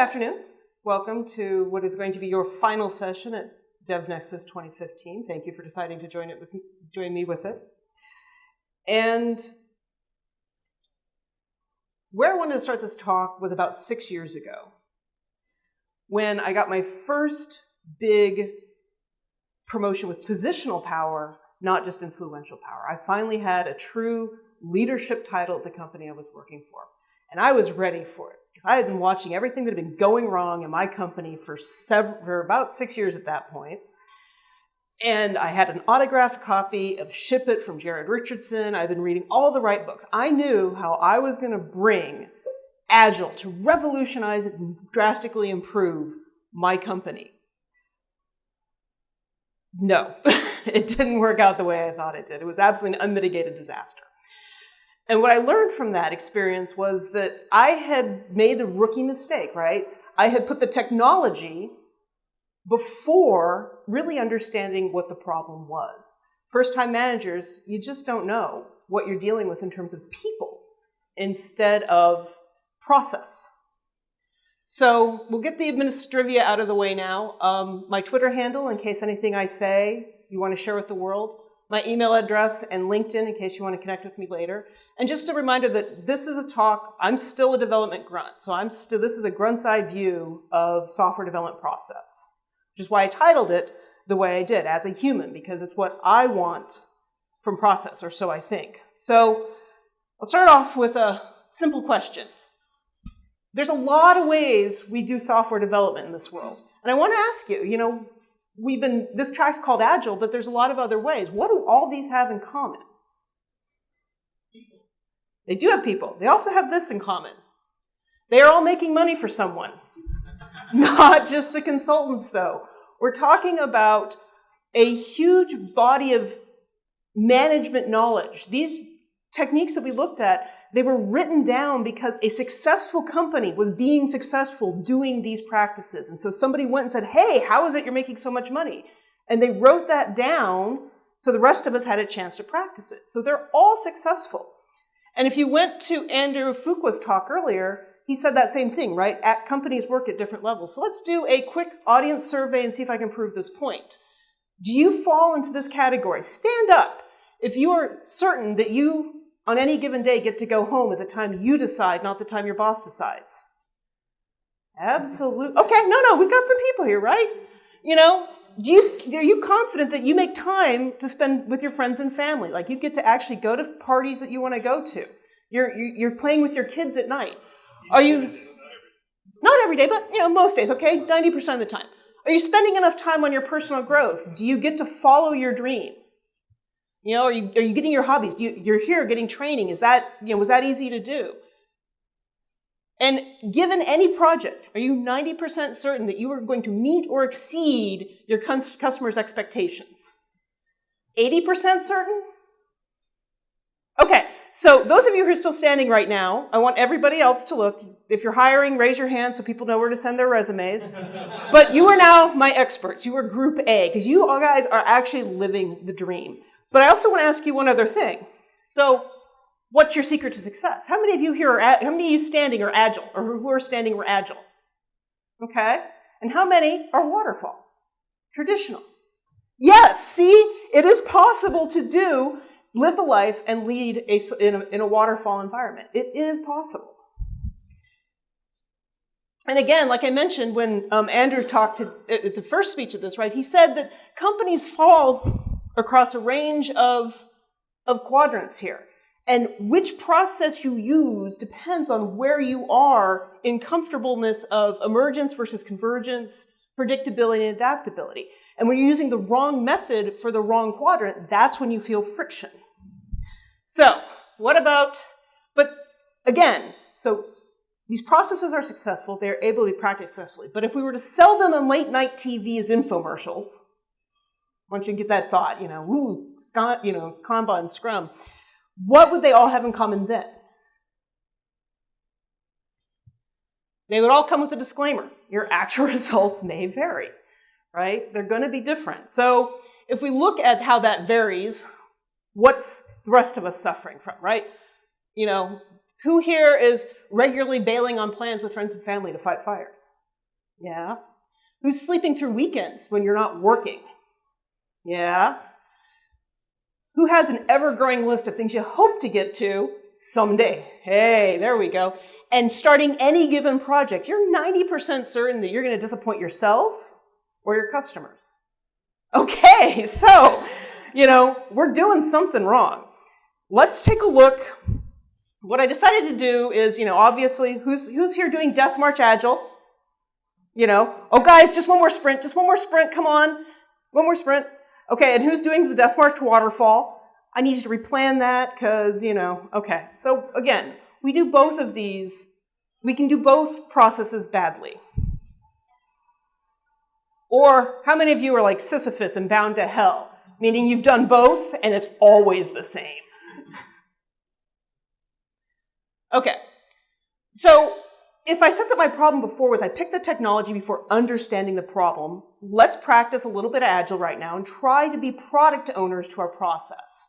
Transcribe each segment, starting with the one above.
afternoon. Welcome to what is going to be your final session at Devnexus 2015. Thank you for deciding to join me with it. And where I wanted to start this talk was about 6 years ago, when I got my first big promotion with positional power, not just influential power. I finally had a true leadership title at the company I was working for. And I was ready for it, because I had been watching everything that had been going wrong in my company for about 6 years at that point. And I had an autographed copy of Ship It from Jared Richardson. I'd been reading all the right books. I knew how I was going to bring Agile to revolutionize and drastically improve my company. No, it didn't work out the way I thought it did. It was absolutely an unmitigated disaster. And what I learned from that experience was that I had made the rookie mistake, right? I had put the technology before really understanding what the problem was. First-time managers, you just don't know what you're dealing with in terms of people instead of process. So we'll get the administrivia out of the way now. My Twitter handle, in case anything I say you want to share with the world. My email address and LinkedIn, in case you want to connect with me later. And just a reminder that this is a talk, I'm still a development grunt. So this is a grunt's eye view of software development process, which is why I titled it the way I did, as a human, because it's what I want from process, or so I think. So I'll start off with a simple question. There's a lot of ways we do software development in this world. And I want to ask you, this track's called Agile, but there's a lot of other ways. What do all these have in common? People. They do have people. They also have this in common. They are all making money for someone. Not just the consultants, though. We're talking about a huge body of management knowledge. These techniques that we looked at, they were written down because a successful company was being successful doing these practices. And so somebody went and said, hey, how is it you're making so much money? And they wrote that down so the rest of us had a chance to practice it. So they're all successful. And if you went to Andrew Fuqua's talk earlier, he said that same thing, right? Companies work at different levels. So let's do a quick audience survey and see if I can prove this point. Do you fall into this category? Stand up if you are certain that you, on any given day, get to go home at the time you decide, not the time your boss decides. Absolutely. Okay, no, we've got some people here, right? Are you confident that you make time to spend with your friends and family? Like, you get to actually go to parties that you want to go to. You're playing with your kids at night. Are you? Not every day, but most days, okay? 90% of the time. Are you spending enough time on your personal growth? Do you get to follow your dream? Are you getting your hobbies? You're here getting training. Is that, was that easy to do? And given any project, are you 90% certain that you are going to meet or exceed your customers' expectations? 80% certain? Okay, so those of you who are still standing right now, I want everybody else to look. If you're hiring, raise your hand so people know where to send their resumes. But you are now my experts. You are Group A, because you all guys are actually living the dream. But I also want to ask you one other thing. So, what's your secret to success? How many of you here how many of you standing are agile, or who are standing are agile? Okay. And how many are waterfall? Traditional. Yes, see, it is possible to live the life and lead in a waterfall environment. It is possible. And again, like I mentioned, when Andrew talked at the first speech of this, right, he said that companies fall across a range of quadrants here. And which process you use depends on where you are in comfortableness of emergence versus convergence, predictability, and adaptability. And when you're using the wrong method for the wrong quadrant, that's when you feel friction. So, but again, so these processes are successful, they're able to be practiced successfully. But if we were to sell them on late night TV as infomercials, once you get that thought, Kanban, Scrum, what would they all have in common then? They would all come with a disclaimer. Your actual results may vary, right? They're going to be different. So if we look at how that varies, what's the rest of us suffering from, right? Who here is regularly bailing on plans with friends and family to fight fires? Yeah. Who's sleeping through weekends when you're not working? Yeah. Who has an ever-growing list of things you hope to get to someday? Hey, there we go. And starting any given project, you're 90% certain that you're going to disappoint yourself or your customers. Okay, so, we're doing something wrong. Let's take a look. What I decided to do is, obviously, who's here doing Death March Agile? Oh guys, just one more sprint, come on. One more sprint. Okay, and who's doing the Death March Waterfall? I need you to replan that because, okay. So again, we do both of these. We can do both processes badly. Or how many of you are like Sisyphus and bound to hell? Meaning you've done both and it's always the same. Okay, so if I said that my problem before was I picked the technology before understanding the problem, let's practice a little bit of Agile right now and try to be product owners to our process.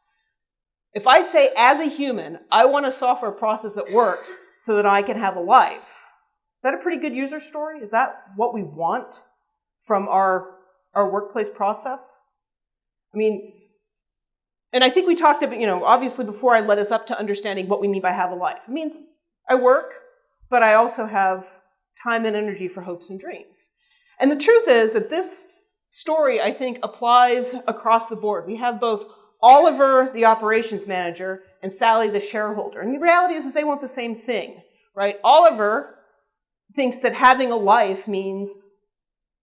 If I say, as a human, I want a software process that works so that I can have a life, is that a pretty good user story? Is that what we want from our workplace process? I mean, and I think we talked about, obviously before I led us up to understanding what we mean by have a life. It means I work, but I also have time and energy for hopes and dreams. And the truth is that this story, I think, applies across the board. We have both Oliver, the operations manager, and Sally, the shareholder. And the reality is they want the same thing, right? Oliver thinks that having a life means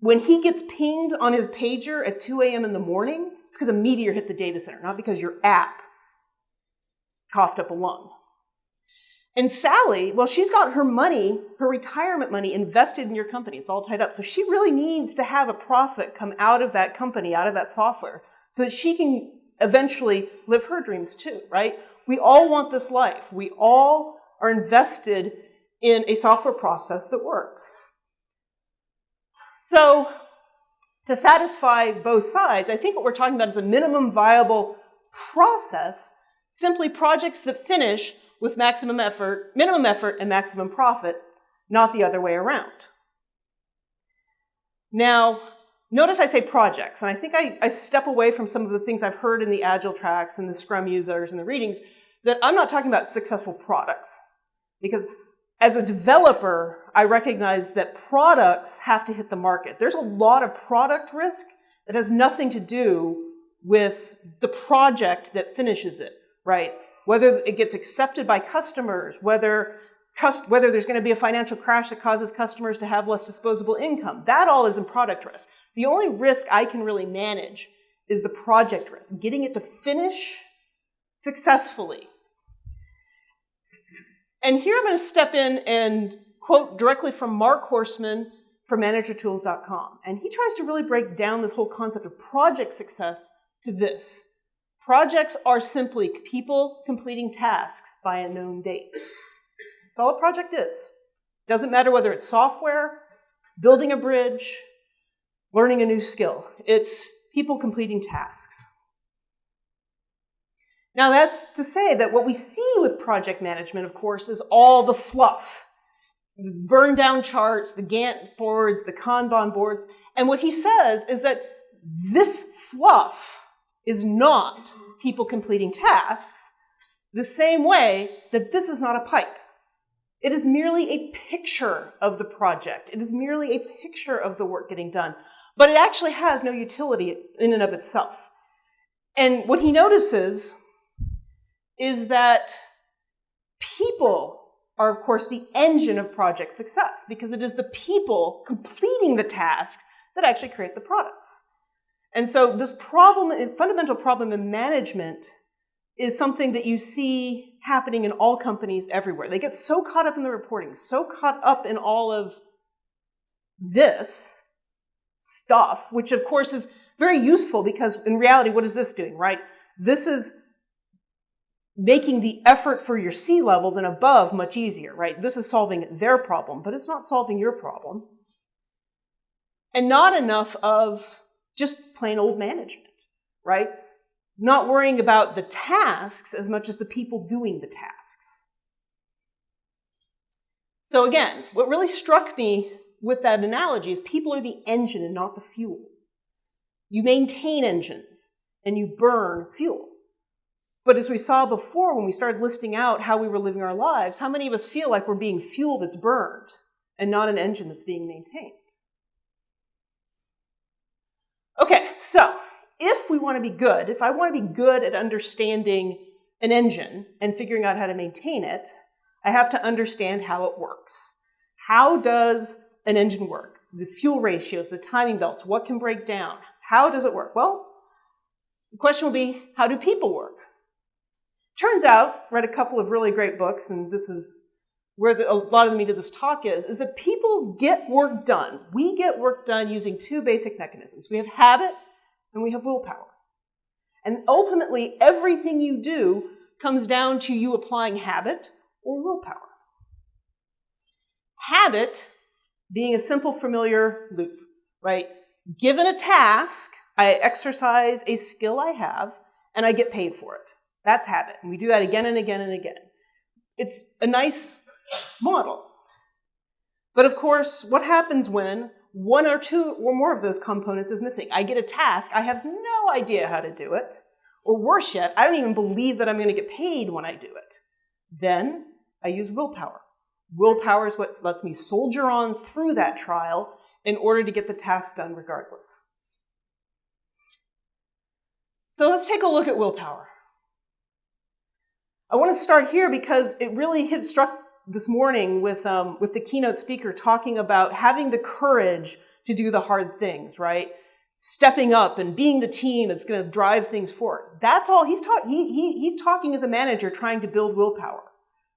when he gets pinged on his pager at 2 a.m. in the morning, it's because a meteor hit the data center, not because your app coughed up a lung. And Sally, well, she's got her money, her retirement money invested in your company. It's all tied up. So she really needs to have a profit come out of that company, out of that software, so that she can eventually live her dreams too, right? We all want this life. We all are invested in a software process that works. So to satisfy both sides, I think what we're talking about is a minimum viable process, simply projects that finish with minimum effort and maximum profit, not the other way around. Now, notice I say projects, and I think I step away from some of the things I've heard in the Agile tracks and the Scrum users and the readings, that I'm not talking about successful products. Because as a developer, I recognize that products have to hit the market. There's a lot of product risk that has nothing to do with the project that finishes it, right? Whether it gets accepted by customers, whether there's going to be a financial crash that causes customers to have less disposable income. That all is in product risk. The only risk I can really manage is the project risk, getting it to finish successfully. And here I'm going to step in and quote directly from Mark Horstman from managertools.com. And he tries to really break down this whole concept of project success to this. Projects are simply people completing tasks by a known date. That's all a project is. Doesn't matter whether it's software, building a bridge, learning a new skill. It's people completing tasks. Now that's to say that what we see with project management, of course, is all the fluff. The burn down charts, the Gantt boards, the Kanban boards. And what he says is that this fluff is not people completing tasks the same way that this is not a pipe. It is merely a picture of the project. It is merely a picture of the work getting done. But it actually has no utility in and of itself. And what he notices is that people are, of course, the engine of project success because it is the people completing the task that actually create the products. And so this problem, fundamental problem in management is something that you see happening in all companies everywhere. They get so caught up in the reporting, so caught up in all of this stuff, which of course is very useful because in reality, what is this doing, right? This is making the effort for your C-levels and above much easier, right? This is solving their problem, but it's not solving your problem. And not enough of just plain old management, right? Not worrying about the tasks as much as the people doing the tasks. So again, what really struck me with that analogy is people are the engine and not the fuel. You maintain engines and you burn fuel. But as we saw before when we started listing out how we were living our lives, how many of us feel like we're being fuel that's burned and not an engine that's being maintained? Okay, so if we want to be good, if I want to be good at understanding an engine and figuring out how to maintain it, I have to understand how it works. How does an engine work? The fuel ratios, the timing belts, what can break down? How does it work? Well, the question will be, how do people work? Turns out, read a couple of really great books, and this is where a lot of the meat of this talk is that people get work done. We get work done using two basic mechanisms. We have habit and we have willpower. And ultimately, everything you do comes down to you applying habit or willpower. Habit being a simple, familiar loop, right? Given a task, I exercise a skill I have, and I get paid for it. That's habit. And we do that again and again and again. It's a nice model. But of course, what happens when one or two or more of those components is missing? I get a task, I have no idea how to do it. Or worse yet, I don't even believe that I'm going to get paid when I do it. Then I use willpower. Willpower is what lets me soldier on through that trial in order to get the task done regardless. So let's take a look at willpower. I want to start here because it really struck this morning with the keynote speaker talking about having the courage to do the hard things, right? Stepping up and being the team that's going to drive things forward. That's all he's talking as a manager trying to build willpower,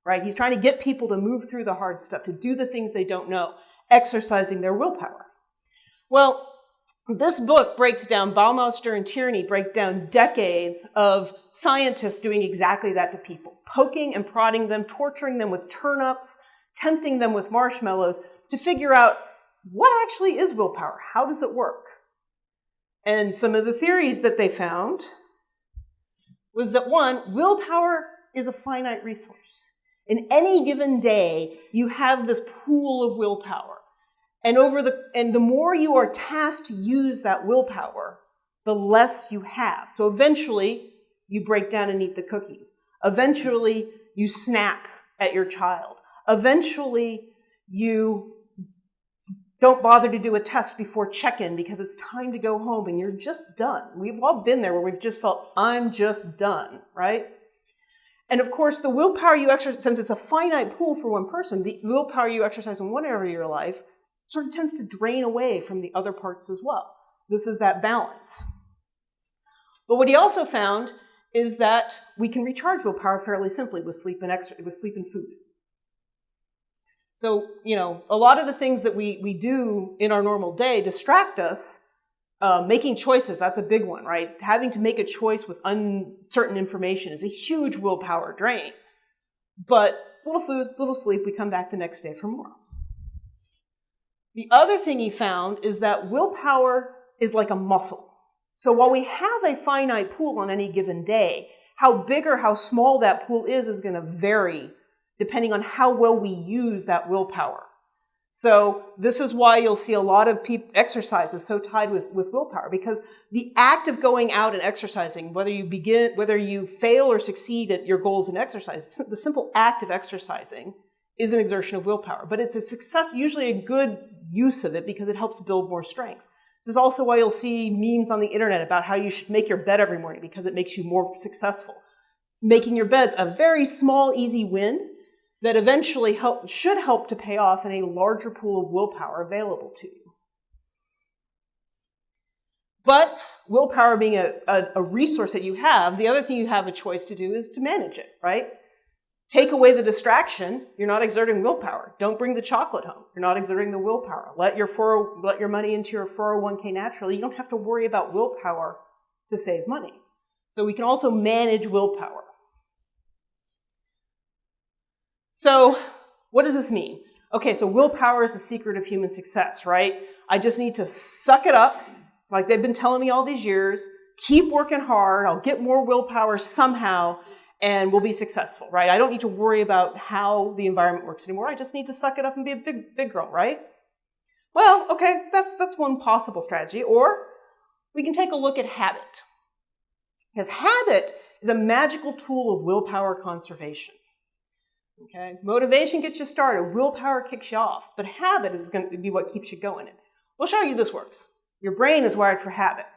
right? He's trying to get people to move through the hard stuff, to do the things they don't know, exercising their willpower. Well, this book breaks down, Baumeister and Tierney break down decades of scientists doing exactly that to people, poking and prodding them, torturing them with turnips, tempting them with marshmallows to figure out what actually is willpower, how does it work? And some of the theories that they found was that one, willpower is a finite resource. In any given day, you have this pool of willpower. And the more you are tasked to use that willpower, the less you have. So eventually, you break down and eat the cookies. Eventually, you snap at your child. Eventually, you don't bother to do a test before check-in because it's time to go home and you're just done. We've all been there where we've just felt, I'm just done, right? And of course, the willpower you exercise, since it's a finite pool for one person, the willpower you exercise in one area of your life sort of tends to drain away from the other parts as well. This is that balance. But what he also found is that we can recharge willpower fairly simply with sleep and food. So, a lot of the things that we do in our normal day distract us. Making choices, that's a big one, right? Having to make a choice with uncertain information is a huge willpower drain. But little food, little sleep, we come back the next day for more. The other thing he found is that willpower is like a muscle. So while we have a finite pool on any given day, how big or how small that pool is going to vary depending on how well we use that willpower. So this is why you'll see a lot of exercises so tied with willpower, because the act of going out and exercising, whether you fail or succeed at your goals in exercise, the simple act of exercising is an exertion of willpower. But it's a success, usually a good use of it because it helps build more strength. This is also why you'll see memes on the internet about how you should make your bed every morning because it makes you more successful. Making your bed's a very small, easy win that eventually should help to pay off in a larger pool of willpower available to you. But willpower being a resource that you have, the other thing you have a choice to do is to manage it, right? Take away the distraction, you're not exerting willpower. Don't bring the chocolate home, you're not exerting the willpower. Let your money into your 401k naturally. You don't have to worry about willpower to save money. So we can also manage willpower. So what does this mean? Okay, so willpower is the secret of human success, right? I just need to suck it up, like they've been telling me all these years, keep working hard, I'll get more willpower somehow, and we'll be successful, right? I don't need to worry about how the environment works anymore. I just need to suck it up and be a big girl, right? Well, okay, that's one possible strategy. Or we can take a look at habit. Because habit is a magical tool of willpower conservation. Okay? Motivation gets you started. Willpower kicks you off. But habit is going to be what keeps you going. We'll show you this works. Your brain is wired for habit.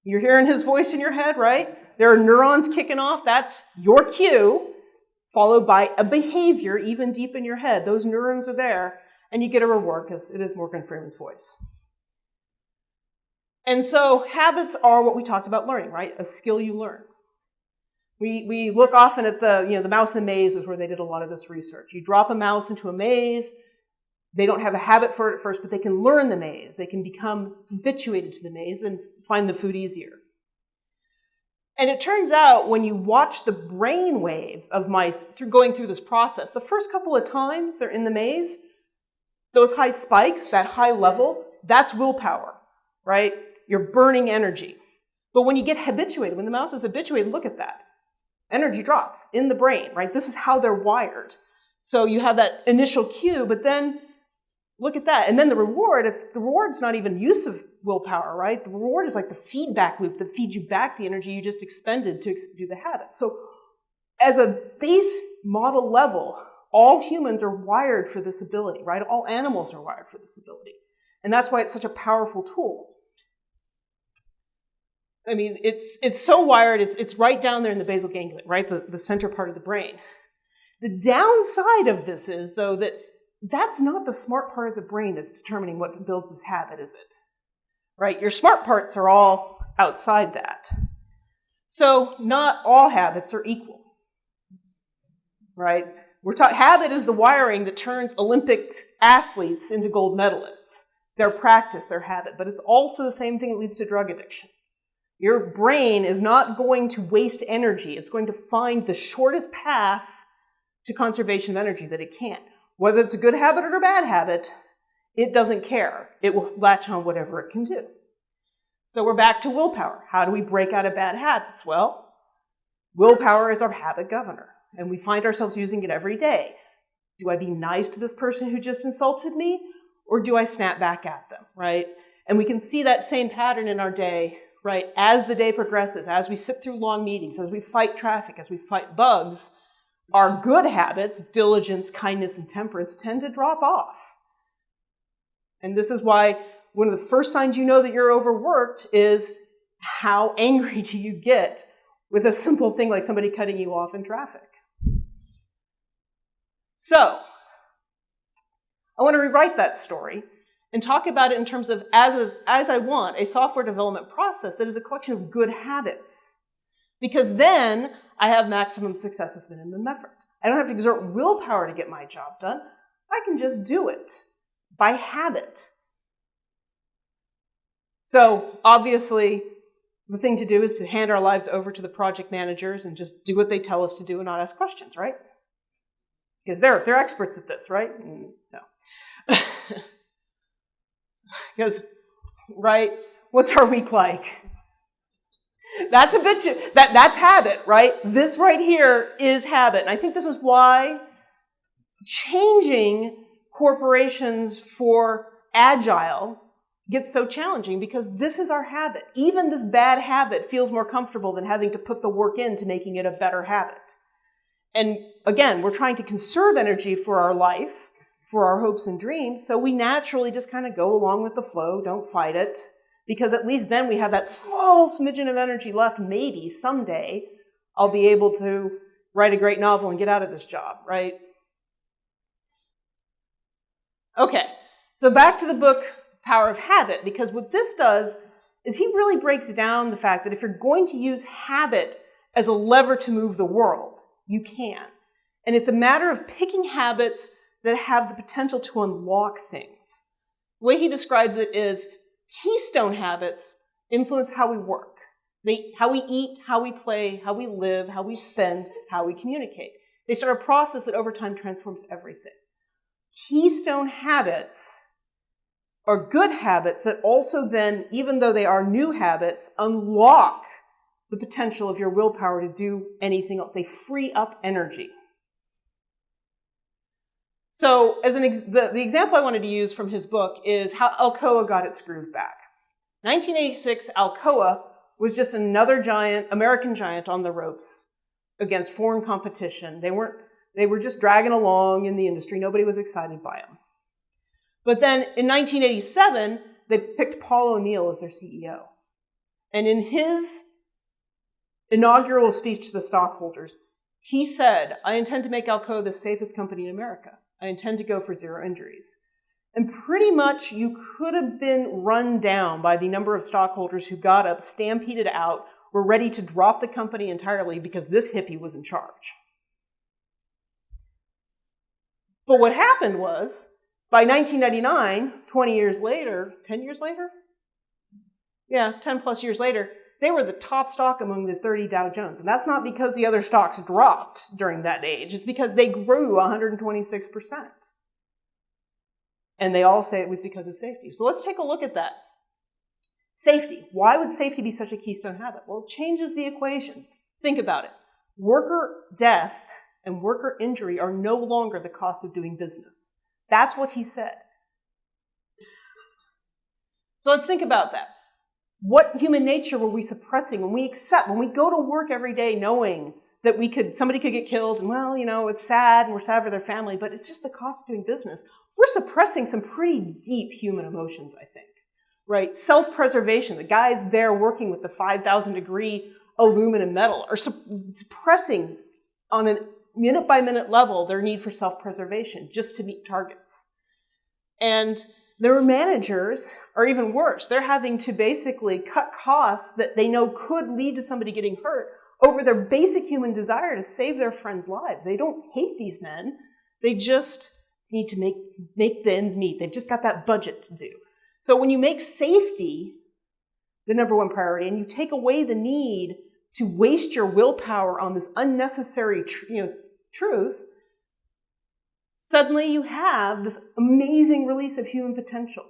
You're hearing his voice in your head, right? There are neurons kicking off. That's your cue, followed by a behavior even deep in your head. Those neurons are there, and you get a reward because it is Morgan Freeman's voice. And so habits are what we talked about learning, right? A skill you learn. We look often at the mouse in the maze is where they did a lot of this research. You drop a mouse into a maze. They don't have a habit for it at first, but they can learn the maze. They can become habituated to the maze and find the food easier. And it turns out when you watch the brain waves of mice going through this process, the first couple of times they're in the maze, those high spikes, that high level, that's willpower, right? You're burning energy. But when you get habituated, when the mouse is habituated, look at that. Energy drops in the brain, right? This is how they're wired. So you have that initial cue, but then look at that. And then the reward, if the reward's not even use of willpower, right? The reward is like the feedback loop that feeds you back the energy you just expended to do the habit. So as a base model level, all humans are wired for this ability, right? All animals are wired for this ability. And that's why it's such a powerful tool. I mean, it's so wired, it's right down there in the basal ganglia, right? The center part of the brain. The downside of this is, though, that that's not the smart part of the brain that's determining what builds this habit, is it? Right? Your smart parts are all outside that. So not all habits are equal. Right? Habit is the wiring that turns Olympic athletes into gold medalists. Their practice, their habit. But it's also the same thing that leads to drug addiction. Your brain is not going to waste energy. It's going to find the shortest path to conservation of energy that it can. Whether it's a good habit or a bad habit, it doesn't care. It will latch on whatever it can do. So we're back to willpower. How do we break out of bad habits? Well, willpower is our habit governor, and we find ourselves using it every day. Do I be nice to this person who just insulted me, or do I snap back at them, right? And we can see that same pattern in our day, right? As the day progresses, as we sit through long meetings, as we fight traffic, as we fight bugs, our good habits, diligence, kindness, and temperance, tend to drop off. And this is why one of the first signs you know that you're overworked is how angry do you get with a simple thing like somebody cutting you off in traffic. So, I want to rewrite that story and talk about it in terms of, as I want, a software development process that is a collection of good habits. Because then I have maximum success with minimum effort. I don't have to exert willpower to get my job done. I can just do it by habit. So obviously, the thing to do is to hand our lives over to the project managers and just do what they tell us to do and not ask questions, right? Because they're experts at this, right? No. Because, right, what's our week like? That's that's habit, right? This right here is habit. And I think this is why changing corporations for agile gets so challenging, because this is our habit. Even this bad habit feels more comfortable than having to put the work into making it a better habit. And again, we're trying to conserve energy for our life, for our hopes and dreams, so we naturally just kind of go along with the flow, don't fight it, because at least then we have that small smidgen of energy left. Maybe someday I'll be able to write a great novel and get out of this job, right? Okay, so back to the book, Power of Habit, because what this does is he really breaks down the fact that if you're going to use habit as a lever to move the world, you can. And it's a matter of picking habits that have the potential to unlock things. The way he describes it is keystone habits influence how we work, how we eat, how we play, how we live, how we spend, how we communicate. They start a process that over time transforms everything. Keystone habits are good habits that also then, even though they are new habits, unlock the potential of your willpower to do anything else. They free up energy. So as the example I wanted to use from his book is how Alcoa got its groove back. 1986, Alcoa was just another American giant on the ropes against foreign competition. They were just dragging along in the industry. Nobody was excited by them. But then in 1987, they picked Paul O'Neill as their CEO. And in his inaugural speech to the stockholders, he said, "I intend to make Alcoa the safest company in America. I intend to go for 0 injuries." And pretty much you could have been run down by the number of stockholders who got up, stampeded out, were ready to drop the company entirely because this hippie was in charge. But what happened was, by 1999, 20 years later, 10 years later? Yeah, 10 plus years later, they were the top stock among the 30 Dow Jones. And that's not because the other stocks dropped during that age. It's because they grew 126%. And they all say it was because of safety. So let's take a look at that. Safety. Why would safety be such a keystone habit? Well, it changes the equation. Think about it. Worker death and worker injury are no longer the cost of doing business. That's what he said. So let's think about that. What human nature were we suppressing when we go to work every day knowing that somebody could get killed and, well, it's sad and we're sad for their family, but it's just the cost of doing business. We're suppressing some pretty deep human emotions, I think, right? Self-preservation, the guys there working with the 5,000 degree aluminum metal are suppressing on a minute by minute level their need for self-preservation just to meet targets. And their managers are even worse. They're having to basically cut costs that they know could lead to somebody getting hurt over their basic human desire to save their friends' lives. They don't hate these men. They just need to make the ends meet. They've just got that budget to do. So when you make safety the number one priority and you take away the need to waste your willpower on this unnecessary truth, suddenly you have this amazing release of human potential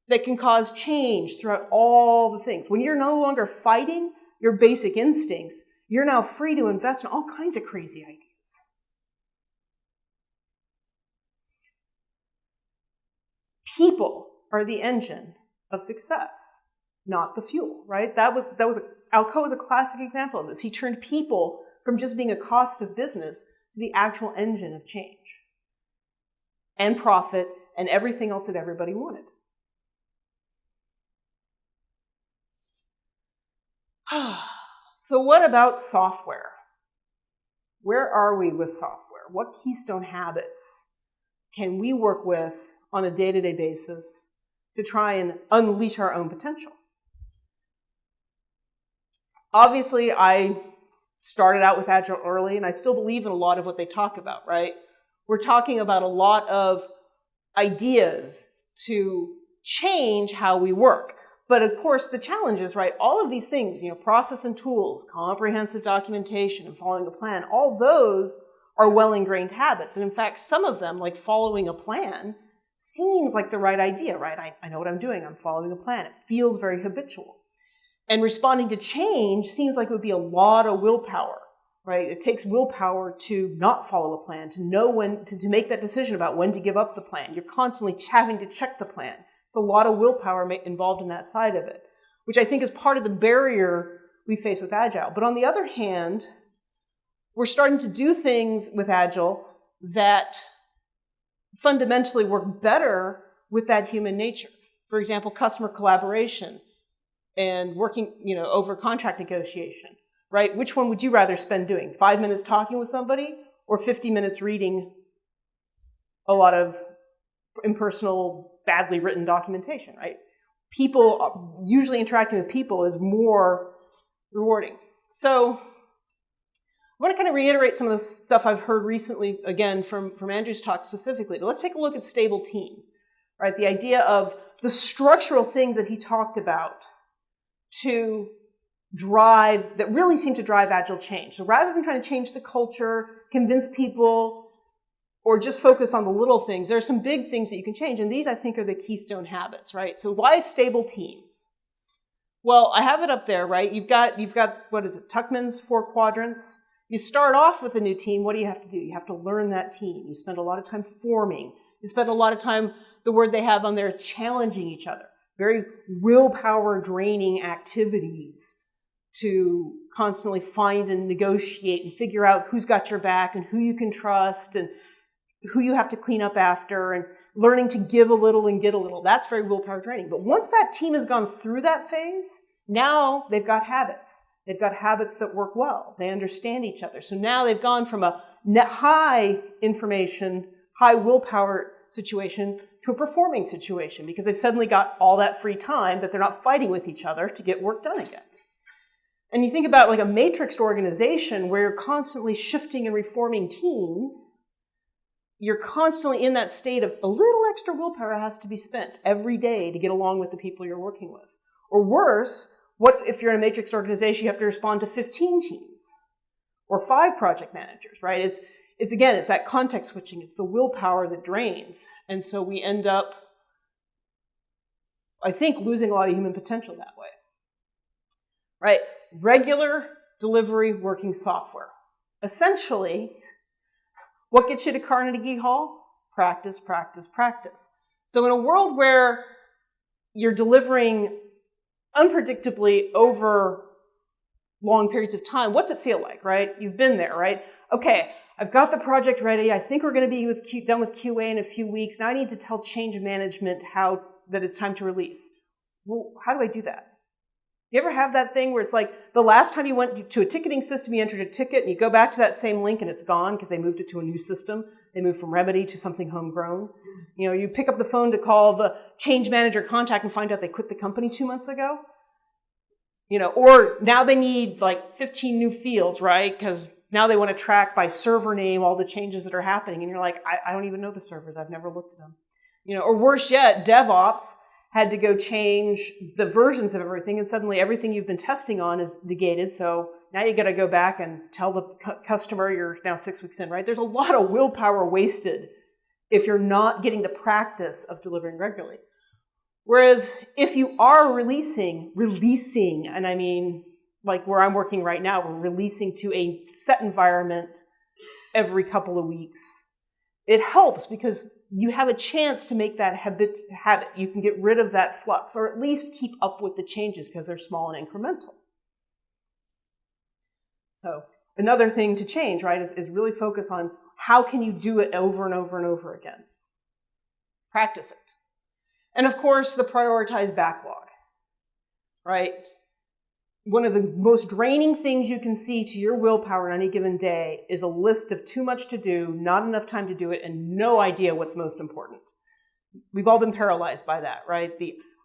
that can cause change throughout all the things. When you're no longer fighting your basic instincts, you're now free to invest in all kinds of crazy ideas. People are the engine of success, not the fuel, right? Alcoa was a classic example of this. He turned people from just being a cost of business to the actual engine of change and profit and everything else that everybody wanted. So what about software? Where are we with software? What keystone habits can we work with on a day-to-day basis to try and unleash our own potential? Obviously, I started out with Agile early, and I still believe in a lot of what they talk about, right? We're talking about a lot of ideas to change how we work. But of course, the challenge is, right, all of these things, process and tools, comprehensive documentation, and following a plan, all those are well-ingrained habits. And in fact, some of them, like following a plan, seems like the right idea, right? I know what I'm doing. I'm following a plan. It feels very habitual. And responding to change seems like it would be a lot of willpower, right? It takes willpower to not follow a plan, to know when, to make that decision about when to give up the plan. You're constantly having to check the plan. It's a lot of willpower involved in that side of it, which I think is part of the barrier we face with Agile. But on the other hand, we're starting to do things with Agile that fundamentally work better with that human nature. For example, customer collaboration and working, over contract negotiation, right? Which one would you rather spend doing? 5 minutes talking with somebody or 50 minutes reading a lot of impersonal, badly written documentation, right? People, usually interacting with people is more rewarding. So I want to kind of reiterate some of the stuff I've heard recently, again, from Andrew's talk specifically. But let's take a look at stable teams, right? The idea of the structural things that he talked about that really seem to drive Agile change. So rather than trying to change the culture, convince people, or just focus on the little things, there are some big things that you can change. And these, I think, are the keystone habits, right? So why stable teams? Well, I have it up there, right? You've got what is it, Tuckman's 4 quadrants. You start off with a new team, what do you have to do? You have to learn that team. You spend a lot of time forming. You spend a lot of time, the word they have on there, challenging each other. Very willpower draining activities to constantly find and negotiate and figure out who's got your back and who you can trust and who you have to clean up after, and learning to give a little and get a little. That's very willpower draining. But once that team has gone through that phase, now they've got habits. They've got habits that work well. They understand each other. So now they've gone from a net high information, high willpower situation to a performing situation because they've suddenly got all that free time that they're not fighting with each other to get work done again. And you think about like a matrixed organization where you're constantly shifting and reforming teams, you're constantly in that state of a little extra willpower has to be spent every day to get along with the people you're working with. Or worse, what if you're in a matrix organization, you have to respond to 15 teams or 5 project managers, right? It's again, it's that context switching. It's the willpower that drains. And so we end up, I think, losing a lot of human potential that way, right? Regular delivery working software. Essentially, what gets you to Carnegie Hall? Practice, practice, practice. So in a world where you're delivering unpredictably over long periods of time, what's it feel like, right? You've been there, right? Okay, I've got the project ready. I think we're going to be done with QA in a few weeks. Now I need to tell change management that it's time to release. Well, how do I do that? You ever have that thing where it's like the last time you went to a ticketing system, you entered a ticket and you go back to that same link and it's gone because they moved it to a new system. They moved from Remedy to something homegrown. You know, you pick up the phone to call the change manager contact and find out they quit the company 2 months ago. You know, or now they need like 15 new fields, right? Because now they want to track by server name all the changes that are happening. And you're like, I don't even know the servers. I've never looked at them. You know, or worse yet, DevOps had to go change the versions of everything, and suddenly everything you've been testing on is negated. So now you got to go back and tell the customer you're now 6 weeks in, right? There's a lot of willpower wasted if you're not getting the practice of delivering regularly. Whereas if you are releasing, and I mean, like where I'm working right now, we're releasing to a set environment every couple of weeks. It helps because you have a chance to make that habit. You can get rid of that flux, or at least keep up with the changes because they're small and incremental. So another thing to change, right, is really focus on how can you do it over and over and over again. Practice it. And of course, the prioritized backlog, right? One of the most draining things you can see to your willpower on any given day is a list of too much to do, not enough time to do it, and no idea what's most important. We've all been paralyzed by that, right?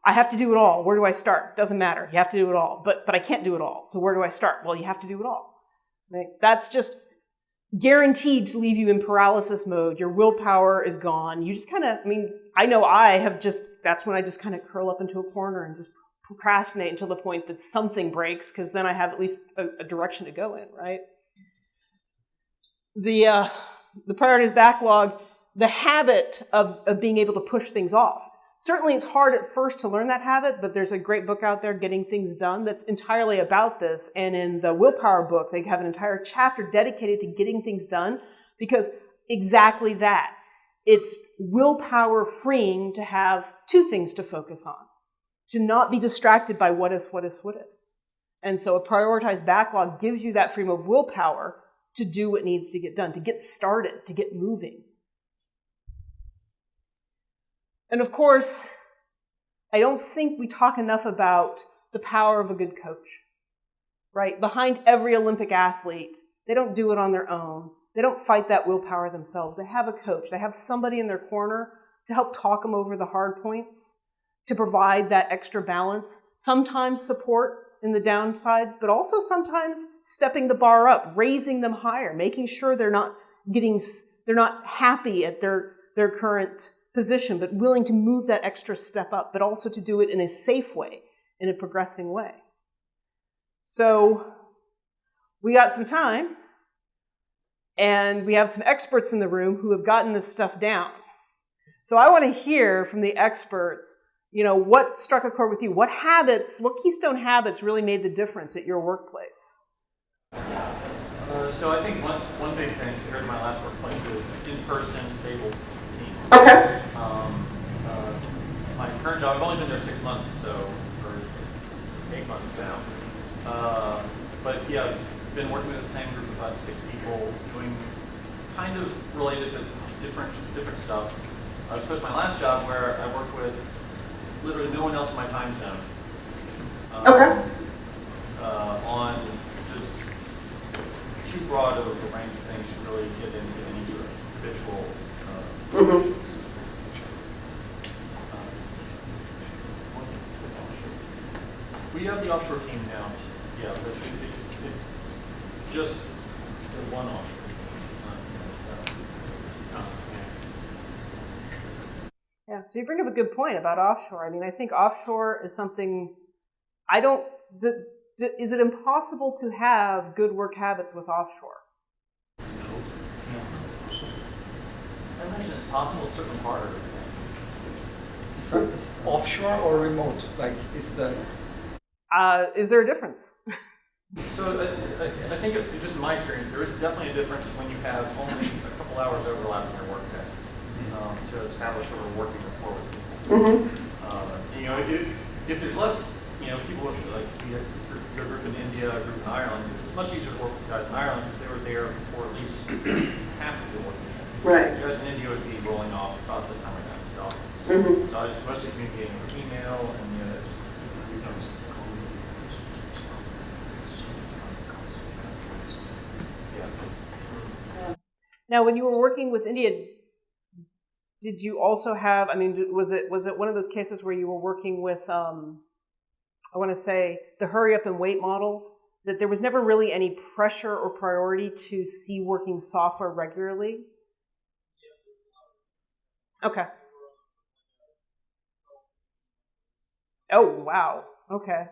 I have to do it all. Where do I start? Doesn't matter. You have to do it all. But I can't do it all. So where do I start? Well, you have to do it all. Right? That's just guaranteed to leave you in paralysis mode. Your willpower is gone. You just kind of, I know that's when I just kind of curl up into a corner and just procrastinate until the point that something breaks, because then I have at least a direction to go in, right? The priorities backlog, the habit of being able to push things off. Certainly it's hard at first to learn that habit, but there's a great book out there, Getting Things Done, that's entirely about this. And in the Willpower book, they have an entire chapter dedicated to getting things done, because exactly that. It's willpower freeing to have 2 things to focus on. To not be distracted by what ifs. And so a prioritized backlog gives you that freedom of willpower to do what needs to get done, to get started, to get moving. And of course, I don't think we talk enough about the power of a good coach, right? Behind every Olympic athlete, they don't do it on their own. They don't fight that willpower themselves. They have a coach. They have somebody in their corner to help talk them over the hard points, to provide that extra balance, sometimes support in the downsides, but also sometimes stepping the bar up, raising them higher, making sure they're not happy at their current position, but willing to move that extra step up, but also to do it in a safe way, in a progressing way. So we got some time, and we have some experts in the room who have gotten this stuff down. So I want to hear from the experts, what struck a chord with you? What keystone habits really made the difference at your workplace? So I think one big thing compared to my last workplace is in-person, stable team. Okay. My current job, I've only been there 6 months, or 8 months now. But yeah, I've been working with the same group of about 6 people, doing kind of related to different stuff. I suppose my last job where I worked with literally no one else in my time zone. Okay. On just too broad of a range of things to really get into any sort of habitual issues. We have the offshore team now, yeah, but it's just the one offshore team. Yeah, so you bring up a good point about offshore. I mean, I think offshore is something is it impossible to have good work habits with offshore? No. I imagine it's possible, it's certainly harder. Is offshore or remote? Like, is there a difference? So I think, just in my experience, there is definitely a difference when you have only a couple hours overlap in your workday to establish sort of a working rapport with people. If there's less, people like your group in India, a group in Ireland, it's much easier to work with guys in Ireland because they were there for at least half of the working day. Right. Guys in India would be rolling off about the time I got to the office. So I was mostly communicating with email and Now, when you were working with India, did you also have? I mean, was it one of those cases where you were working with? I want to say the hurry up and wait model. That there was never really any pressure or priority to see working software regularly. Okay. Oh wow. Okay.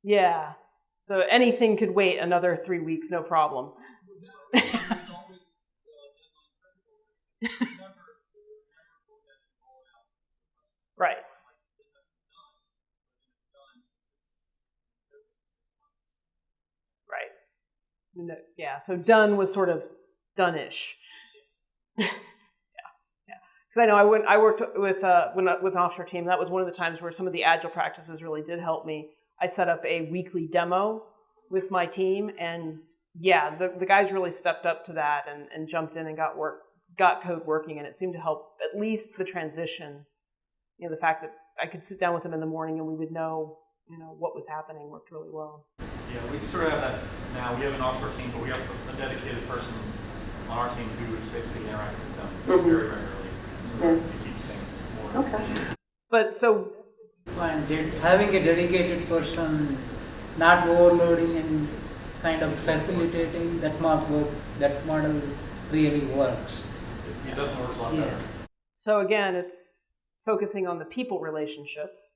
Yeah. So anything could wait another 3 weeks, no problem. Right. Right. No, yeah. So done was sort of done-ish. Yeah. Because I know I worked with an offshore team. That was one of the times where some of the agile practices really did help me. I set up a weekly demo with my team, and yeah, the guys really stepped up to that and jumped in and got code working, and it seemed to help at least the transition. The fact that I could sit down with them in the morning and we would know, what was happening worked really well. Yeah, we sort of have that now. We have an offshore team, but we have a dedicated person on our team who is basically interacting with them very regularly. So it keeps things more. Okay. But so. And having a dedicated person, not overloading and kind of facilitating that model really works. It doesn't work a lot better. So again, it's focusing on the people relationships.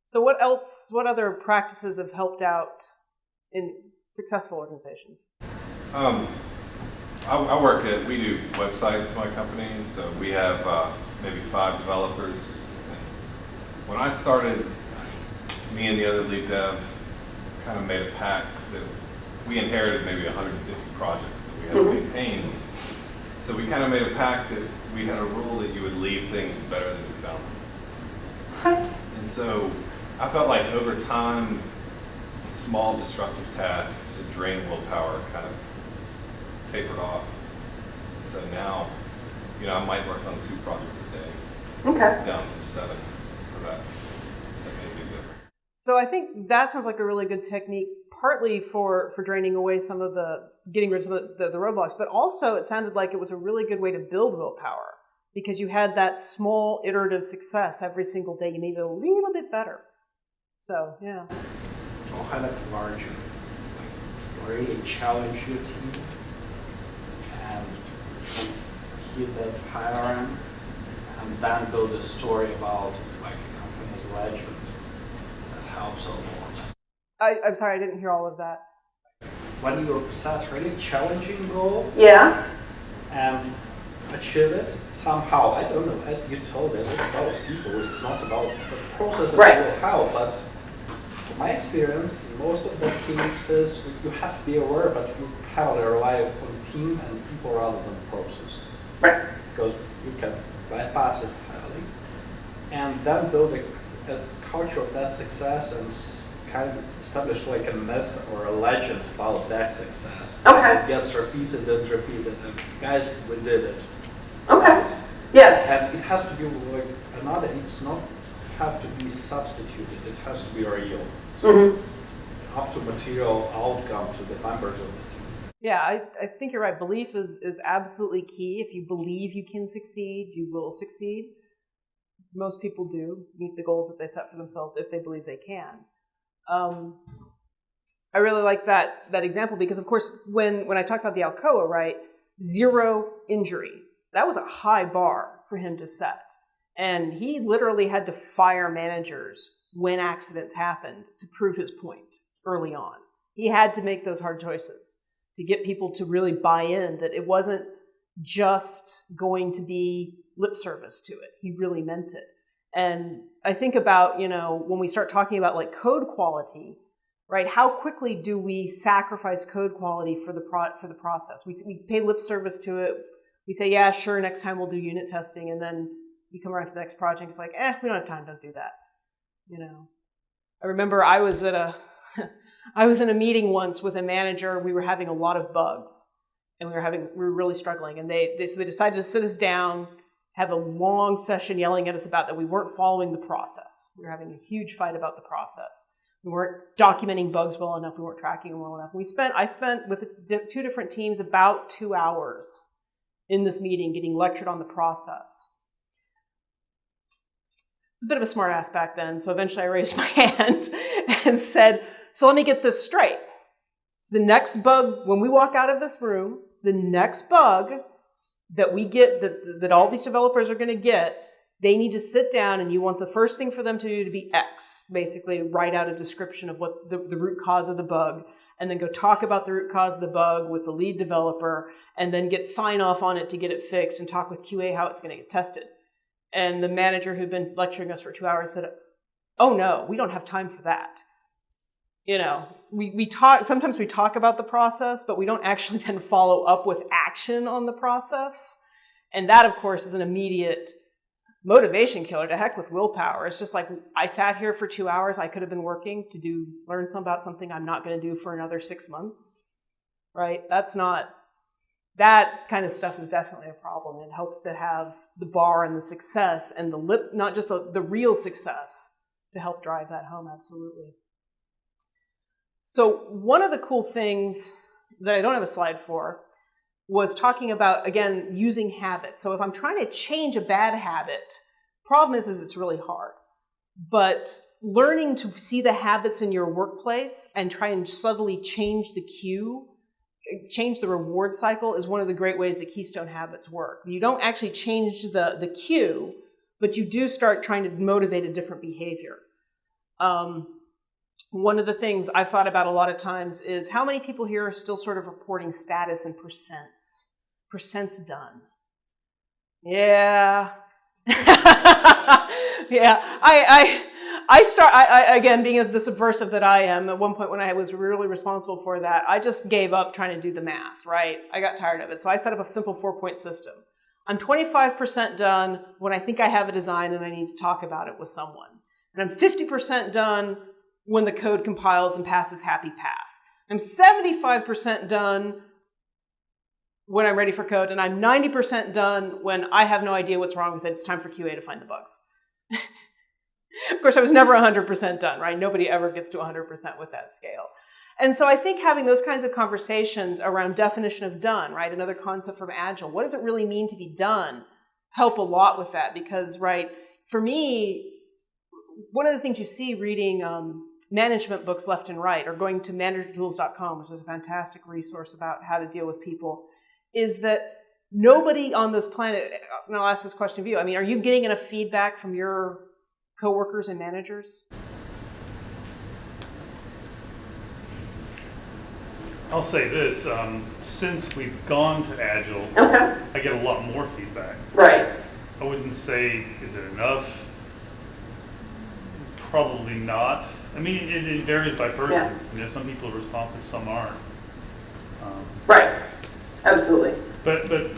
So what else? What other practices have helped out in successful organizations? We do websites in my company, so we have maybe 5 developers. When I started, me and the other lead dev kind of made a pact that we inherited maybe 150 projects that we had to maintain. So we kind of made a pact that we had a rule that you would leave things better than you found them. And so I felt like over time, small disruptive tasks that drain willpower kind of tapered off. So now, I might work on 2 projects a day. Okay. Down from 7. So that made a big difference. So I think that sounds like a really good technique, partly for draining away getting rid of some of the roadblocks, but also it sounded like it was a really good way to build willpower because you had that small iterative success every single day. You made it a little bit better. So, yeah. Or highlight larger, really challenge your team and hit that higher end and then build a story about a company's legend that helps a lot. I'm sorry, I didn't hear all of that. When you set really challenging goal and achieve it, somehow, I don't know, as you told it, it's about people, it's not about the process that will help, but my experience, in most of the cases, you have to be aware, but you heavily rely on team and people rather than process. Right. Because you can bypass it highly, and then build a culture of that success and kind of establish like a myth or a legend about that success. Okay. It gets repeated and repeated, and guys, we did it. Okay. Guys. Yes. And it has to be like another, it's not have to be substituted, it has to be real. Mm-hmm. Up to material outcome to the members of the team. Yeah, I think you're right. Belief is absolutely key. If you believe you can succeed, you will succeed. Most people do meet the goals that they set for themselves if they believe they can. I really like that example because, of course, when I talk about the Alcoa, right, 0 injury, that was a high bar for him to set. And he literally had to fire managers when accidents happened to prove his point early on. He had to make those hard choices to get people to really buy in that it wasn't just going to be lip service to it. He really meant it. And I think about, when we start talking about like code quality, right? How quickly do we sacrifice code quality for the process? We pay lip service to it. We say, yeah, sure, next time we'll do unit testing. And then you come around to the next project, it's like, we don't have time, don't do that. I remember I was in a meeting once with a manager. We were having a lot of bugs, and we were really struggling. And so they decided to sit us down, have a long session yelling at us about that we weren't following the process. We were having a huge fight about the process. We weren't documenting bugs well enough. We weren't tracking them well enough. I spent with 2 different teams about 2 hours in this meeting getting lectured on the process. I was a bit of a smart ass back then, so eventually I raised my hand and said, so let me get this straight. The next bug, when we walk out of this room, the next bug that we get, that all these developers are going to get, they need to sit down and you want the first thing for them to do to be X, basically write out a description of what the root cause of the bug, and then go talk about the root cause of the bug with the lead developer, and then get sign off on it to get it fixed and talk with QA how it's going to get tested. And the manager who'd been lecturing us for 2 hours said, oh no, we don't have time for that. Sometimes we talk about the process, but we don't actually then follow up with action on the process. And that, of course, is an immediate motivation killer. To heck with willpower. It's just like, I sat here for 2 hours. I could have been working to learn about something I'm not going to do for another 6 months, right? That kind of stuff is definitely a problem. It helps to have the bar and the success and not just the real success to help drive that home, absolutely. So one of the cool things that I don't have a slide for was talking about, again, using habits. So if I'm trying to change a bad habit, problem is it's really hard. But learning to see the habits in your workplace and try and subtly change the cue, change the reward cycle is one of the great ways that Keystone habits work. You don't actually change the cue, but you do start trying to motivate a different behavior. One of the things I've thought about a lot of times is how many people here are still sort of reporting status in percents. Percents done. Yeah. Yeah. Again, being the subversive that I am, at one point when I was really responsible for that, I just gave up trying to do the math, right? I got tired of it. So I set up a simple 4-point system. I'm 25% done when I think I have a design and I need to talk about it with someone. And I'm 50% done when the code compiles and passes happy path. I'm 75% done when I'm ready for code, and I'm 90% done when I have no idea what's wrong with it. It's time for QA to find the bugs. Of course, I was never 100% done, right? Nobody ever gets to 100% with that scale. And so I think having those kinds of conversations around definition of done, right? Another concept from Agile. What does it really mean to be done? Help a lot with that because, right, for me, one of the things you see reading management books left and right or going to managertools.com, which is a fantastic resource about how to deal with people, is that nobody on this planet, and I'll ask this question of you, are you getting enough feedback from your coworkers and managers? I'll say this, since we've gone to Agile, Okay. I get a lot more feedback. Right. I wouldn't say, is it enough? Probably not. I mean, it varies by person. Yeah. You know, some people are responsive, some aren't. Right. Absolutely. But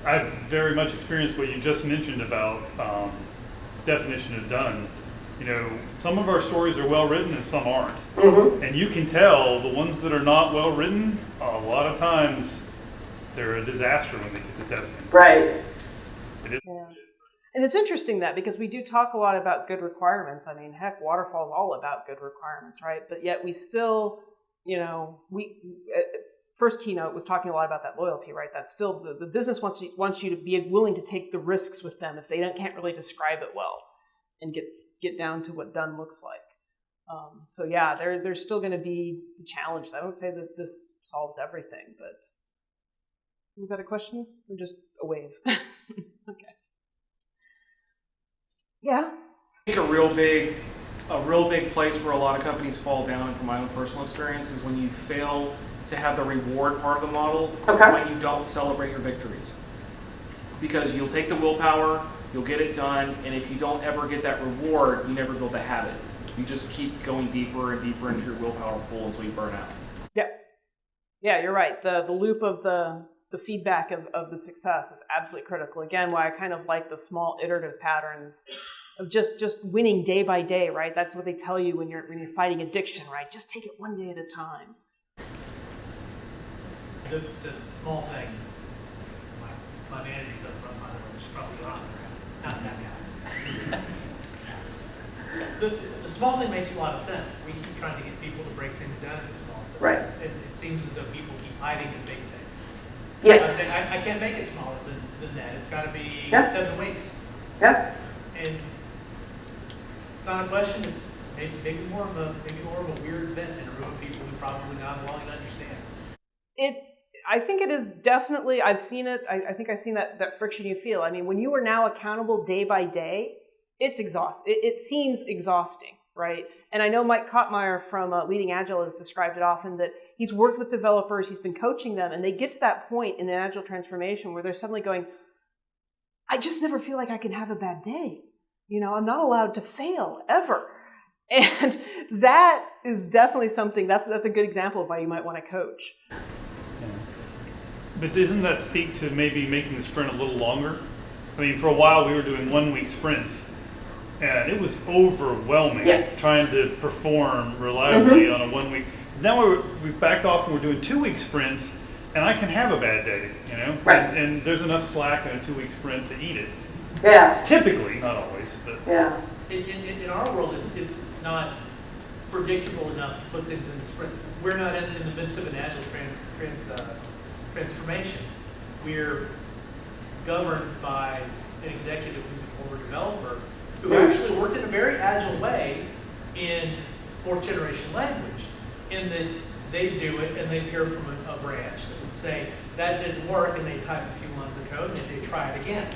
I've very much experienced what you just mentioned about definition of done. You know, some of our stories are well written and some aren't. Mm-hmm. And you can tell the ones that are not well written, a lot of times they're a disaster when they get to testing. Right. It is. Yeah. And it's interesting that because we do talk a lot about good requirements. I mean, heck, Waterfall is all about good requirements, right? But yet we still, you know, first keynote was talking a lot about that loyalty, right? That's still the business wants you to be willing to take the risks with them if they can't really describe it well and get down to what done looks like. So yeah, there's still going to be challenged. I don't say that this solves everything, but was that a question or just a wave? Okay. Yeah. I think a real big place where a lot of companies fall down, and from my own personal experience, is when you fail to have the reward part of the model, when you don't celebrate your victories. Because you'll take the willpower, you'll get it done, and if you don't ever get that reward, you never build the habit. You just keep going deeper and deeper into your willpower pool until you burn out. Yeah. Yeah, you're right. The loop of the feedback of the success is absolutely critical. Again, why I kind of like the small iterative patterns of just winning day by day, right? That's what they tell you when you're fighting addiction, right? Just take it one day at a time. The small thing, my manager's up front, by the way, is probably on there. Not that guy. The small thing makes a lot of sense. We keep trying to get people to break things down into small things. Right. It seems as though people keep hiding in big things. Yes. I can't make it smaller than that. It's got to be 7 weeks. Yeah. And it's not a question. It's maybe more of a weird event in a room of people who probably not willing to understand. I think it is definitely, I've seen it, I think I've seen that friction you feel. I mean, when you are now accountable day by day, it's exhausting. It seems exhausting, right? And I know Mike Kottmeyer from Leading Agile has described it often that he's worked with developers, he's been coaching them, and they get to that point in an agile transformation where they're suddenly going, I just never feel like I can have a bad day. You know, I'm not allowed to fail ever. And that is definitely something, that's a good example of why you might want to coach. But doesn't that speak to maybe making the sprint a little longer? I mean, for a while we were doing 1 week sprints, and it was overwhelming trying to perform reliably on a 1 week. Now we've backed off and we're doing 2 week sprints, and I can have a bad day, you know? Right. And there's enough slack in a 2 week sprint to eat it. Yeah. Typically, not always, but. Yeah. In our world, it's not predictable enough to put things in sprints. We're not in the midst of an agile transformation. We're governed by an executive who's a former developer who actually worked in a very agile way in fourth generation language, in that they'd do it and they'd hear from a branch that would say, that didn't work, and they'd type a few lines of code and they'd say, try it again.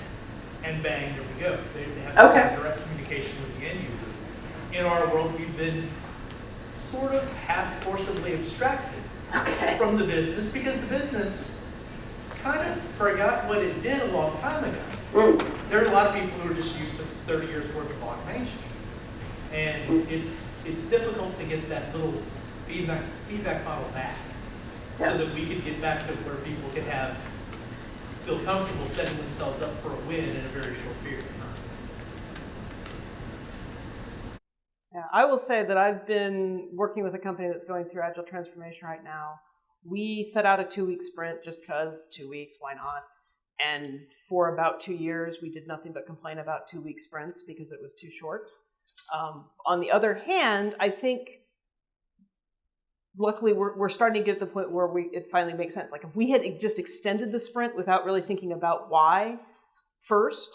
And bang, there we go. They have direct communication with the end user. In our world, we've been sort of half forcibly abstracted from the business because the business kind of forgot what it did a long time ago. There are a lot of people who are just used to 30 years worth of automation. And it's difficult to get that little feedback model back so that we could get back to where people could feel comfortable setting themselves up for a win in a very short period of time. Yeah, I will say that I've been working with a company that's going through agile transformation right now. We set out a 2 week sprint just because 2 weeks, why not? And for about 2 years, we did nothing but complain about 2 week sprints because it was too short. On the other hand, I think luckily we're starting to get to the point where it finally makes sense. Like if we had just extended the sprint without really thinking about why first,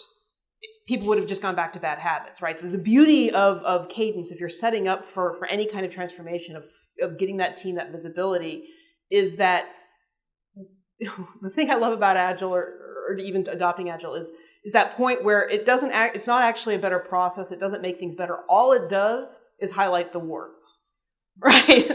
people would have just gone back to bad habits, right? The beauty of cadence, if you're setting up for any kind of transformation, of getting that team that visibility, is that the thing I love about Agile or even adopting Agile is that point where it's not actually a better process. It doesn't make things better. All it does is highlight the warts, right?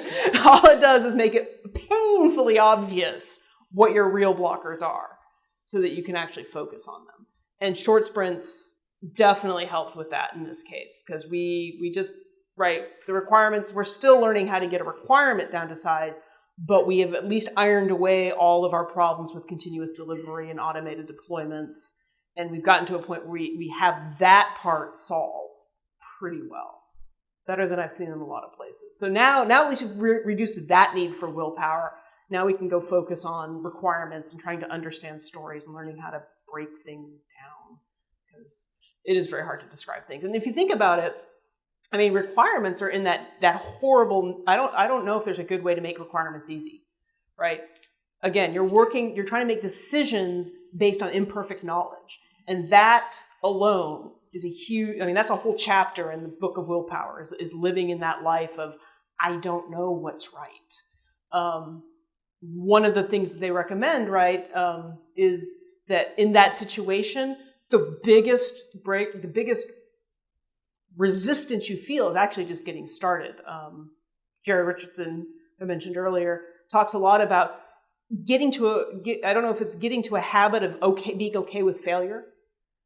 All it does is make it painfully obvious what your real blockers are so that you can actually focus on them. And short sprints definitely helped with that in this case because we just right? The requirements, we're still learning how to get a requirement down to size, but we have at least ironed away all of our problems with continuous delivery and automated deployments. And we've gotten to a point where we have that part solved pretty well. Better than I've seen in a lot of places. So now at least we've reduced that need for willpower. Now we can go focus on requirements and trying to understand stories and learning how to break things down, because it is very hard to describe things. And if you think about it, I mean, requirements are in that horrible, I don't know if there's a good way to make requirements easy, right? Again, you're trying to make decisions based on imperfect knowledge. And that alone is that's a whole chapter in the book of Willpower, is living in that life of, I don't know what's right. One of the things that they recommend, right, is that in that situation, the biggest resistance you feel is actually just getting started. Jerry Richardson, I mentioned earlier, talks a lot about getting to a habit of being okay with failure,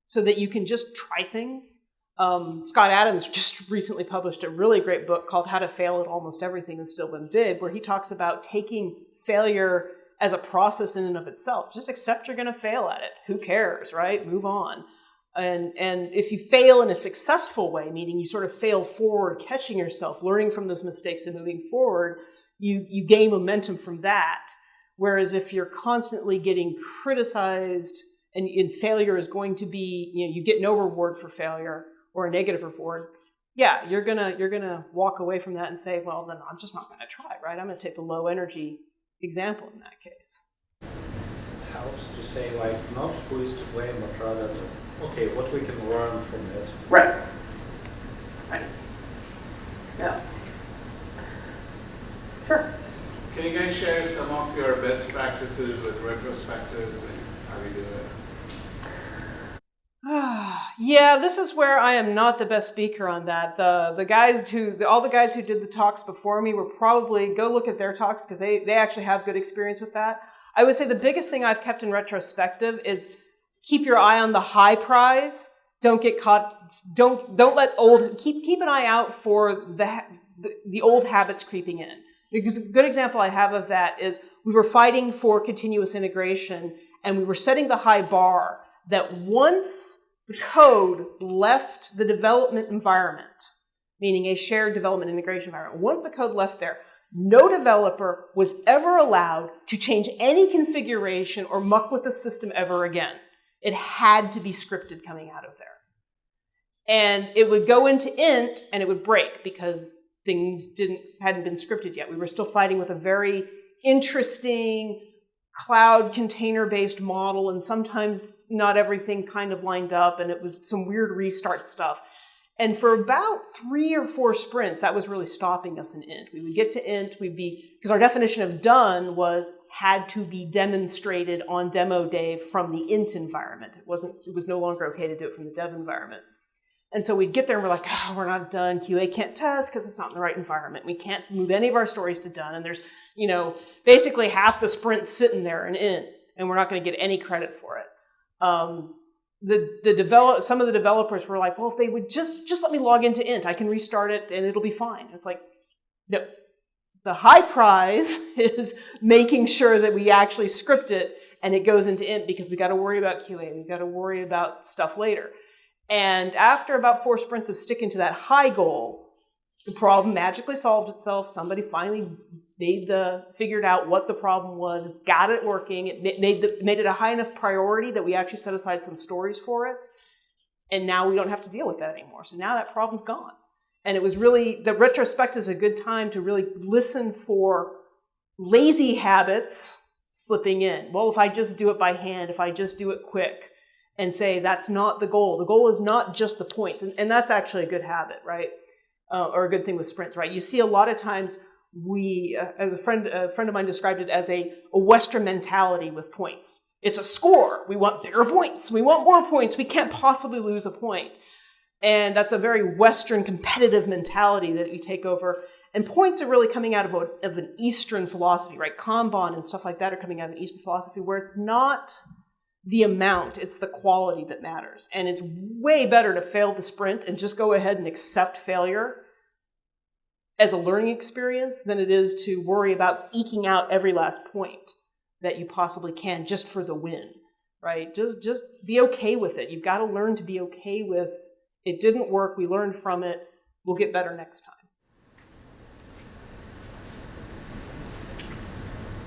so that you can just try things. Scott Adams just recently published a really great book called How to Fail at Almost Everything and Still Win Big, where he talks about taking failure as a process in and of itself. Just accept you're going to fail at it. Who cares, right? Move on. And if you fail in a successful way, meaning you sort of fail forward, catching yourself, learning from those mistakes and moving forward, you gain momentum from that. Whereas if you're constantly getting criticized, and failure is going to be, you get no reward for failure or a negative reward, yeah, you're gonna walk away from that and say, well, then I'm just not gonna try, right? I'm gonna take the low energy example in that case. It helps to say, like, not who is to blame, but rather, okay, what we can learn from it. Right. Yeah. Sure. Can you guys share some of your best practices with retrospectives and how you do it? Yeah, this is where I am not the best speaker on that. All the guys who did the talks before me were probably, go look at their talks, because they actually have good experience with that. I would say the biggest thing I've kept in retrospective is keep your eye on the high prize. Don't get caught. Don't let keep an eye out for the old habits creeping in. Because a good example I have of that is we were fighting for continuous integration, and we were setting the high bar that once the code left the development environment, meaning a shared development integration environment, once the code left there, no developer was ever allowed to change any configuration or muck with the system ever again. It had to be scripted coming out of there. And it would go into int and it would break because things hadn't been scripted yet. We were still fighting with a very interesting cloud container-based model, and sometimes not everything kind of lined up, and it was some weird restart stuff. And for about 3 or 4 sprints, that was really stopping us in int. We would get to int, because our definition of done had to be demonstrated on demo day from the int environment. It was no longer okay to do it from the dev environment. And so we'd get there and we're like, oh, we're not done. QA can't test because it's not in the right environment. We can't move any of our stories to done. And there's, basically half the sprint sitting there in int, and we're not going to get any credit for it. Some of the developers were like, well, if they would just let me log into int, I can restart it and it'll be fine. It's like, no. The high prize is making sure that we actually script it and it goes into int, because we got to worry about QA. We got to worry about stuff later. And after about 4 sprints of sticking to that high goal, the problem magically solved itself. Somebody finally figured out what the problem was, got it working. It made it a high enough priority that we actually set aside some stories for it. And now we don't have to deal with that anymore. So now that problem's gone. And it was really, the retrospect is a good time to really listen for lazy habits slipping in. Well, if I just do it by hand, if I just do it quick, and say that's not the goal. The goal is not just the points. And that's actually a good habit, right? Or a good thing with sprints, right? You see a lot of times as a friend of mine described it as a Western mentality with points. It's a score. We want bigger points. We want more points. We can't possibly lose a point. And that's a very Western competitive mentality that we take over. And points are really coming out of an Eastern philosophy, right? Kanban and stuff like that are coming out of an Eastern philosophy where it's not the amount, it's the quality that matters. And it's way better to fail the sprint and just go ahead and accept failure as a learning experience than it is to worry about eking out every last point that you possibly can just for the win, right? Just be okay with it. You've got to learn to be okay with it didn't work, we learned from it, we'll get better next time.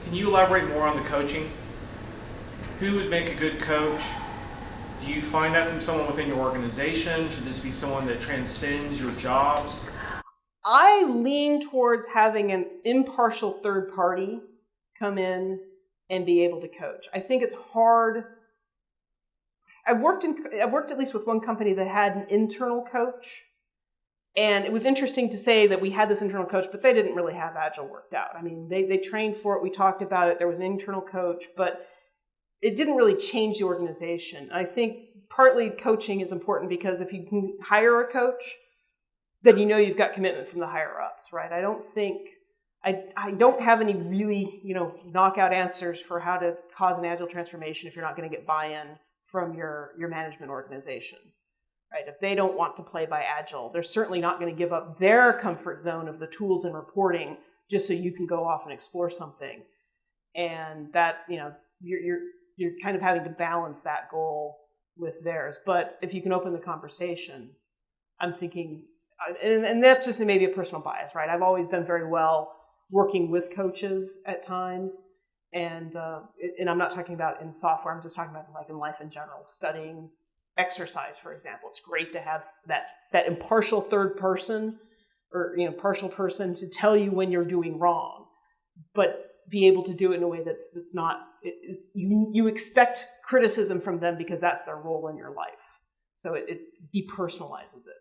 Can you elaborate more on the coaching? Who would make a good coach? Do you find that from someone within your organization? Should this be someone that transcends your jobs? I lean towards having an impartial third party come in and be able to coach. I think it's hard. I've worked at least with one company that had an internal coach, and it was interesting to say that we had this internal coach, but they didn't really have Agile worked out. I mean, they trained for it, we talked about it, there was an internal coach, but it didn't really change the organization. I think partly coaching is important because if you can hire a coach, then you know you've got commitment from the higher ups, right? I don't have any really, knockout answers for how to cause an Agile transformation if you're not going to get buy-in from your management organization, right? If they don't want to play by Agile, they're certainly not going to give up their comfort zone of the tools and reporting just so you can go off and explore something. And that, you're kind of having to balance that goal with theirs. But if you can open the conversation, I'm thinking, and that's just maybe a personal bias, right? I've always done very well working with coaches at times. And I'm not talking about in software, I'm just talking about like in life in general, studying exercise, for example. It's great to have that impartial third person or partial person to tell you when you're doing wrong, but be able to do it in a way that's not, you expect criticism from them because that's their role in your life. So it depersonalizes it.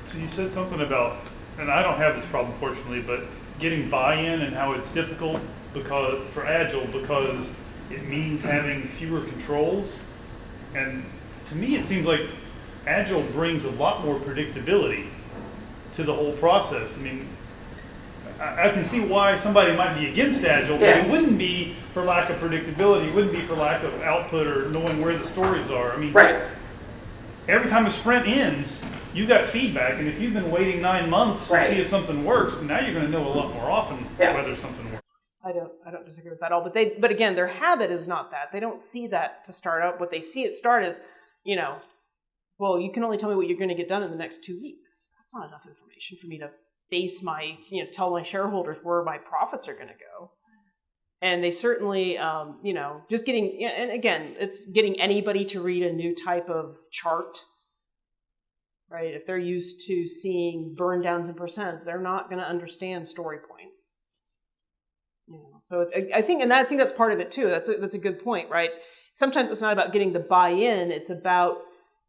So you said something about, and I don't have this problem fortunately, but getting buy-in and how it's difficult for Agile because it means having fewer controls. And to me, it seems like Agile brings a lot more predictability to the whole process. I mean, I can see why somebody might be against Agile, but it wouldn't be for lack of predictability. It wouldn't be for lack of output or knowing where the stories are. I mean, every time a sprint ends, you got feedback, and if you've been waiting 9 months to see if something works, now you're going to know a lot more often whether something works. I don't disagree with that at all. But again, their habit is not that. They don't see that to start out. What they see at start is, well, you can only tell me what you're going to get done in the next 2 weeks. That's not enough information for me to base my, tell my shareholders where my profits are going to go. And they certainly, just getting, and again, it's getting anybody to read a new type of chart, right? If they're used to seeing burn downs and percents, they're not going to understand story points. So I think that's part of it too. That's a good point, right? Sometimes it's not about getting the buy-in. It's about,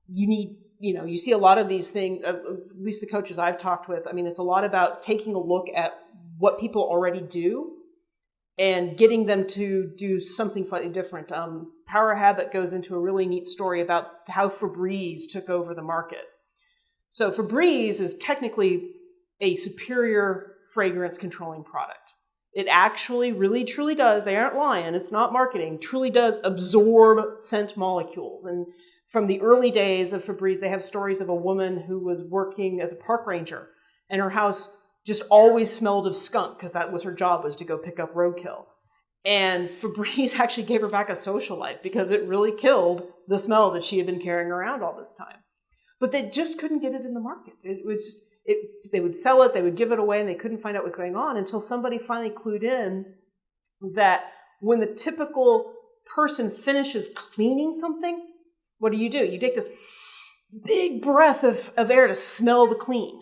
you see a lot of these things, at least the coaches I've talked with, I mean, it's a lot about taking a look at what people already do and getting them to do something slightly different. Power Habit goes into a really neat story about how Febreze took over the market. So Febreze is technically a superior fragrance controlling product. It actually really truly does, they aren't lying, it's not marketing, truly does absorb scent molecules. And from the early days of Febreze, they have stories of a woman who was working as a park ranger, and her house just always smelled of skunk because that was her job, was to go pick up roadkill. And Febreze actually gave her back a social life because it really killed the smell that she had been carrying around all this time. But they just couldn't get it in the market. They would sell it, they would give it away, and they couldn't find out what was going on until somebody finally clued in that when the typical person finishes cleaning something, what do? You take this big breath of air to smell the clean.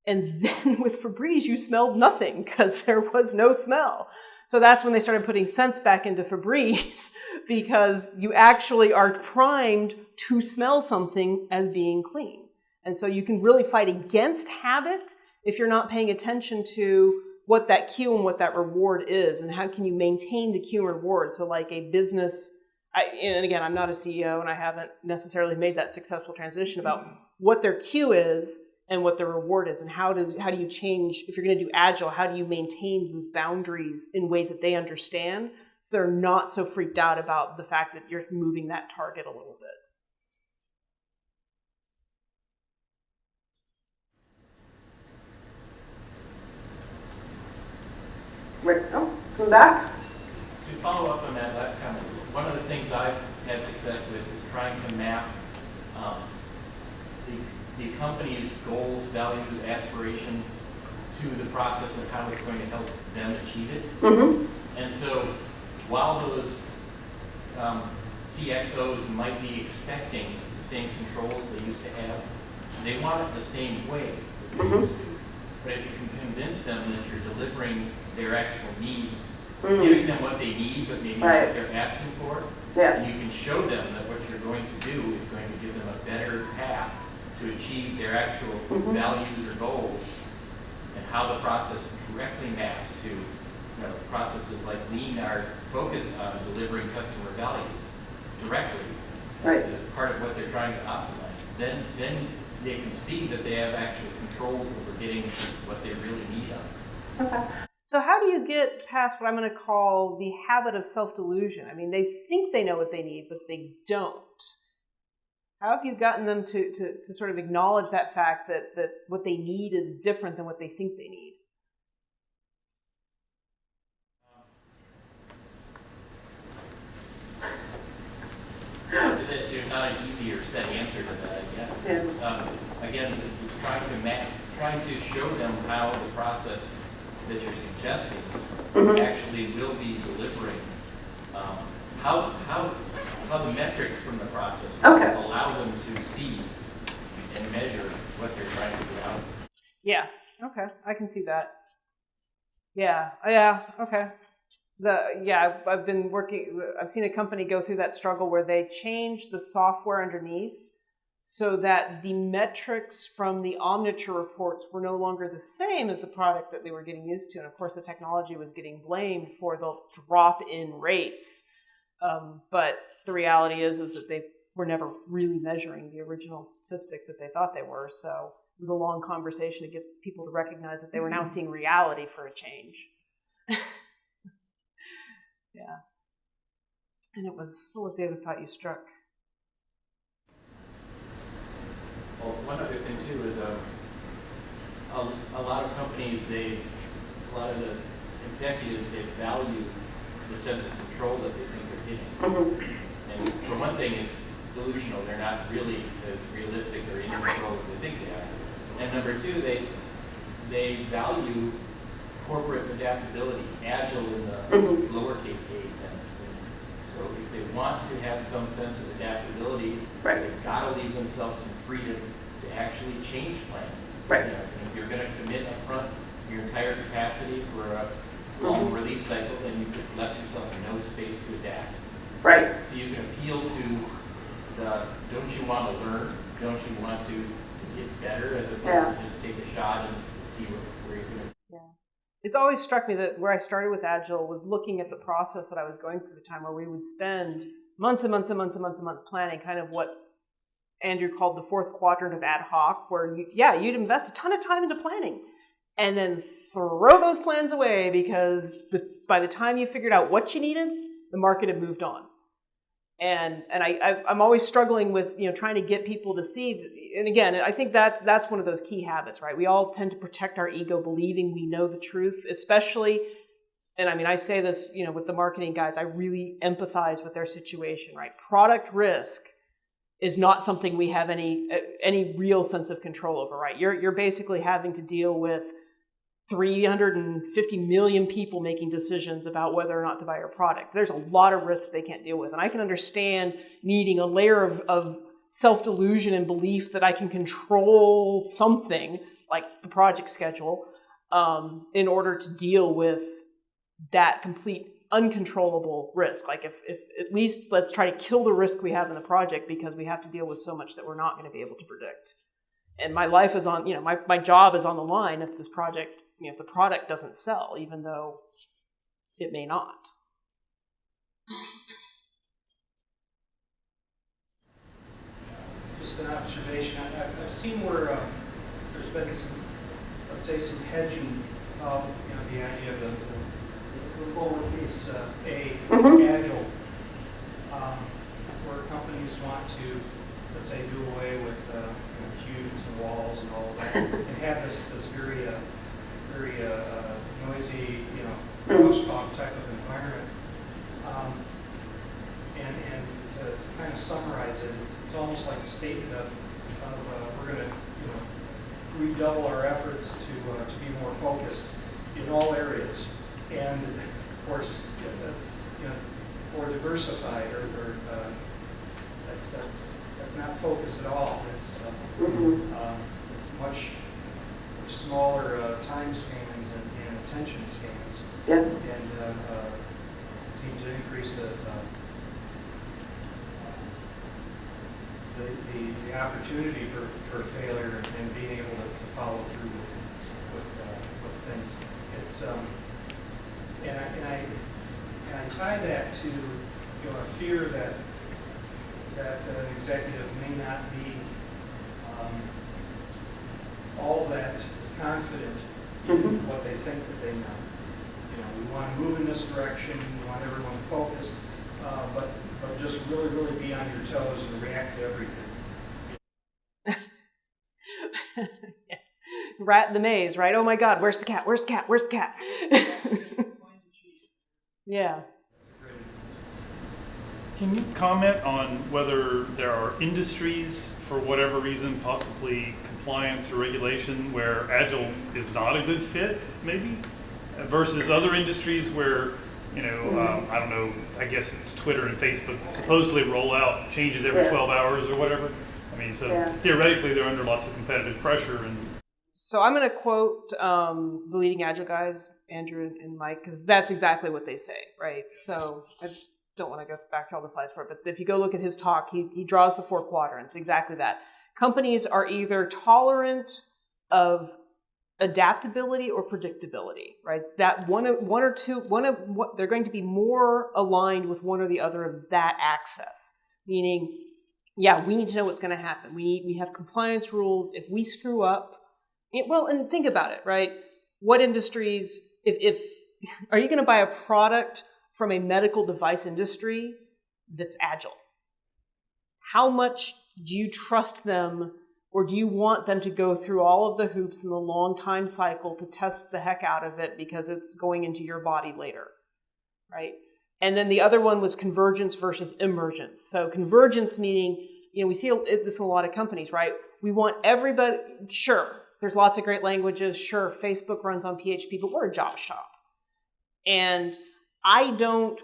And then with Febreze, you smelled nothing because there was no smell. So that's when they started putting scents back into Febreze because you actually are primed to smell something as being clean. And so you can really fight against habit if you're not paying attention to what that cue and what that reward is and how can you maintain the cue and reward. So like a business, and again, I'm not a CEO and I haven't necessarily made that successful transition about what their cue is and what their reward is and how do you change, if you're going to do Agile, how do you maintain those boundaries in ways that they understand so they're not so freaked out about the fact that you're moving that target a little bit. the back. To follow up on that last comment, one of the things I've had success with is trying to map the company's goals, values, aspirations to the process of how it's going to help them achieve it. And so while those CXOs might be expecting the same controls they used to have, they want it the same way that they used to. But if you can convince them that you're delivering their actual need, giving them what they need, but maybe not what they're asking for, and you can show them that what you're going to do is going to give them a better path to achieve their actual values or goals, and how the process directly maps to processes like Lean are focused on delivering customer value directly as part of what they're trying to optimize. Then they can see that they have actual controls over getting what they really need on. Okay. So how do you get past what I'm going to call the habit of self-delusion? I mean, they think they know what they need, but they don't. How have you gotten them to sort of acknowledge that fact that what they need is different than what they think they need? There's not an easy or set answer to that, I guess. Yes. Again, trying to show them how the process that you're suggesting actually will be delivering, how the metrics from the process will allow them to see and measure what they're trying to get out. Yeah. Okay. I can see that. Yeah. Okay. I've seen a company go through that struggle where they changed the software underneath so that the metrics from the Omniture reports were no longer the same as the product that they were getting used to. And of course, the technology was getting blamed for the drop in rates. But the reality is that they were never really measuring the original statistics that they thought they were. So it was a long conversation to get people to recognize that they were now seeing reality for a change. Yeah. And what was the other thought you struck? Well, one other thing too is a lot of companies, a lot of the executives, they value the sense of control that they think they're getting. And for one thing, it's delusional. They're not really as realistic or in control as they think they are. And number two, they value corporate adaptability, agile in the lowercase a sense. So if they want to have some sense of adaptability, they've got to leave themselves some freedom to actually change plans. And if you're going to commit up front your entire capacity for a long release cycle, then you could left yourself no space to adapt. So you can appeal to the, don't you want to learn? Don't you want to get better, as opposed to just take a shot and see where you're going to. Yeah. It's always struck me that where I started with Agile was looking at the process that I was going through the time, where we would spend months and months and months and months and months planning, kind of what Andrew called the fourth quadrant of Adhoc, where you'd invest a ton of time into planning and then throw those plans away because by the time you figured out what you needed, the market had moved on. And I'm always struggling with trying to get people to see. And again, I think that's one of those key habits, right? We all tend to protect our ego, believing we know the truth, especially. And I mean, I say this, with the marketing guys, I really empathize with their situation, right? Product risk is not something we have any real sense of control over, right? You're basically having to deal with 350 million people making decisions about whether or not to buy your product. There's a lot of risk that they can't deal with. And I can understand needing a layer of self-delusion and belief that I can control something like the project schedule in order to deal with that complete uncontrollable risk. Like if at least let's try to kill the risk we have in the project, because we have to deal with so much that we're not going to be able to predict. And my life is on, my job is on the line if this project, if the product doesn't sell, even though it may not. Just an observation. I've seen where there's been some hedging of the idea of the lowercase a agile, where companies want to, let's say, do away with cubes and walls and all of that, and have this very noisy, push talk type of it's almost like a statement of we're going to redouble our efforts to be more focused in all areas, and of course that's or diversified or that's not focus at all. It's much smaller time spans and attention spans, and seem to increase the opportunity for failure and being able to follow through with things. It's and I tie that to a fear that an executive may not be all that confident in what they think that they know. We want to move in this direction. We want everyone focused, but just really be on your toes and react to everything. Yeah. Rat in the maze, right? Oh my God, where's the cat? Where's the cat? Where's the cat? Yeah. Can you comment on whether there are industries, for whatever reason, possibly compliance or regulation, where Agile is not a good fit, maybe, versus other industries where, I don't know, I guess it's Twitter and Facebook supposedly roll out changes every 12 hours or whatever. I mean, so theoretically they're under lots of competitive pressure. And so I'm going to quote the leading Agile guys, Andrew and Mike, because that's exactly what they say, right? So I don't want to go back to all the slides for it, but if you go look at his talk, he draws the 4 quadrants, exactly that. Companies are either tolerant of adaptability or predictability, right? That they're going to be more aligned with one or the other of that axis, meaning, we need to know what's going to happen. We have compliance rules. If we screw up, and think about it, right? What industries, if are you going to buy a product from a medical device industry that's Agile? How much do you trust them, or do you want them to go through all of the hoops and the long time cycle to test the heck out of it because it's going into your body later, right? And then the other one was convergence versus emergence. So convergence meaning, we see this in a lot of companies, right? We want everybody, sure, there's lots of great languages. Sure, Facebook runs on PHP, but we're a Java shop. And I don't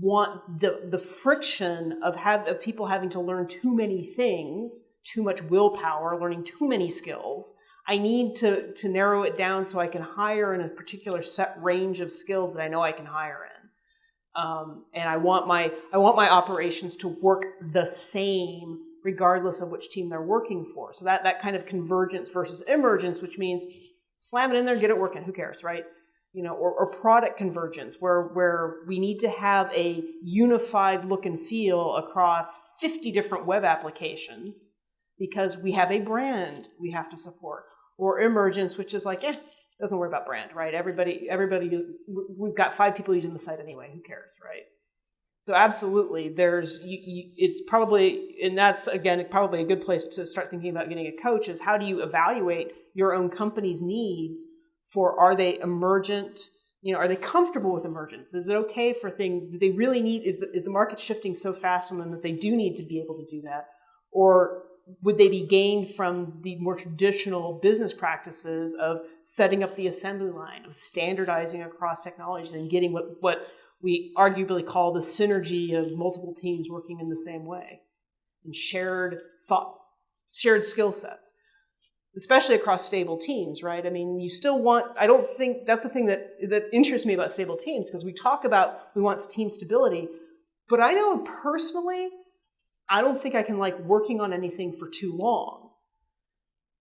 want the friction of people having to learn too many things, too much willpower, learning too many skills. I need to narrow it down so I can hire in a particular set range of skills that I know I can hire in. And I want my operations to work the same regardless of which team they're working for. So that kind of convergence versus emergence, which means slam it in there, get it working, who cares, right? Or product convergence, where we need to have a unified look and feel across 50 different web applications because we have a brand we have to support. Or emergence, which is like, doesn't worry about brand, right? Everybody, we've got 5 people using the site anyway, who cares, right? So absolutely, it's probably, and that's, again, probably a good place to start thinking about getting a coach, is how do you evaluate your own company's needs for, are they emergent? Are they comfortable with emergence? Is it okay for things? Do they really need, is the market shifting so fast on them that they do need to be able to do that? Or would they be gained from the more traditional business practices of setting up the assembly line, of standardizing across technologies and getting what we arguably call the synergy of multiple teams working in the same way and shared skill sets, especially across stable teams, right? I mean, you still want, I don't think that's the thing that interests me about stable teams, because we talk about we want team stability, but I know personally, I don't think I can like working on anything for too long.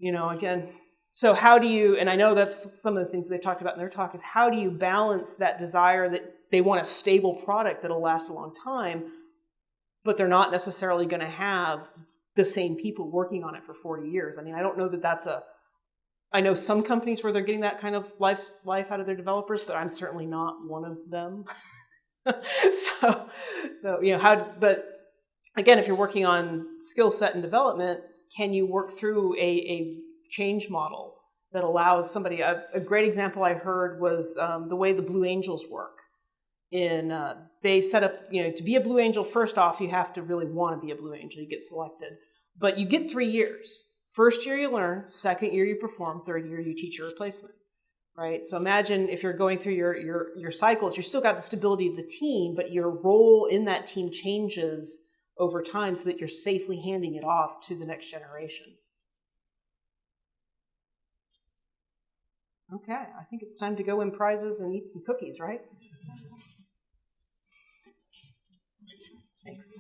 Again, so how do you, and I know that's some of the things they talked about in their talk, is how do you balance that desire that they want a stable product that'll last a long time, but they're not necessarily going to have the same people working on it for 40 years. I mean, I don't know that I know some companies where they're getting that kind of life out of their developers, but I'm certainly not one of them. so but again, if you're working on skill set and development, can you work through a change model that allows somebody, a great example I heard was the way the Blue Angels work. they set up, to be a Blue Angel, first off, you have to really want to be a Blue Angel. You get selected. But you get 3 years. First year you learn, second year you perform, third year you teach your replacement, right? So imagine if you're going through your cycles, you've still got the stability of the team, but your role in that team changes over time so that you're safely handing it off to the next generation. Okay, I think it's time to go win prizes and eat some cookies, right? Thanks.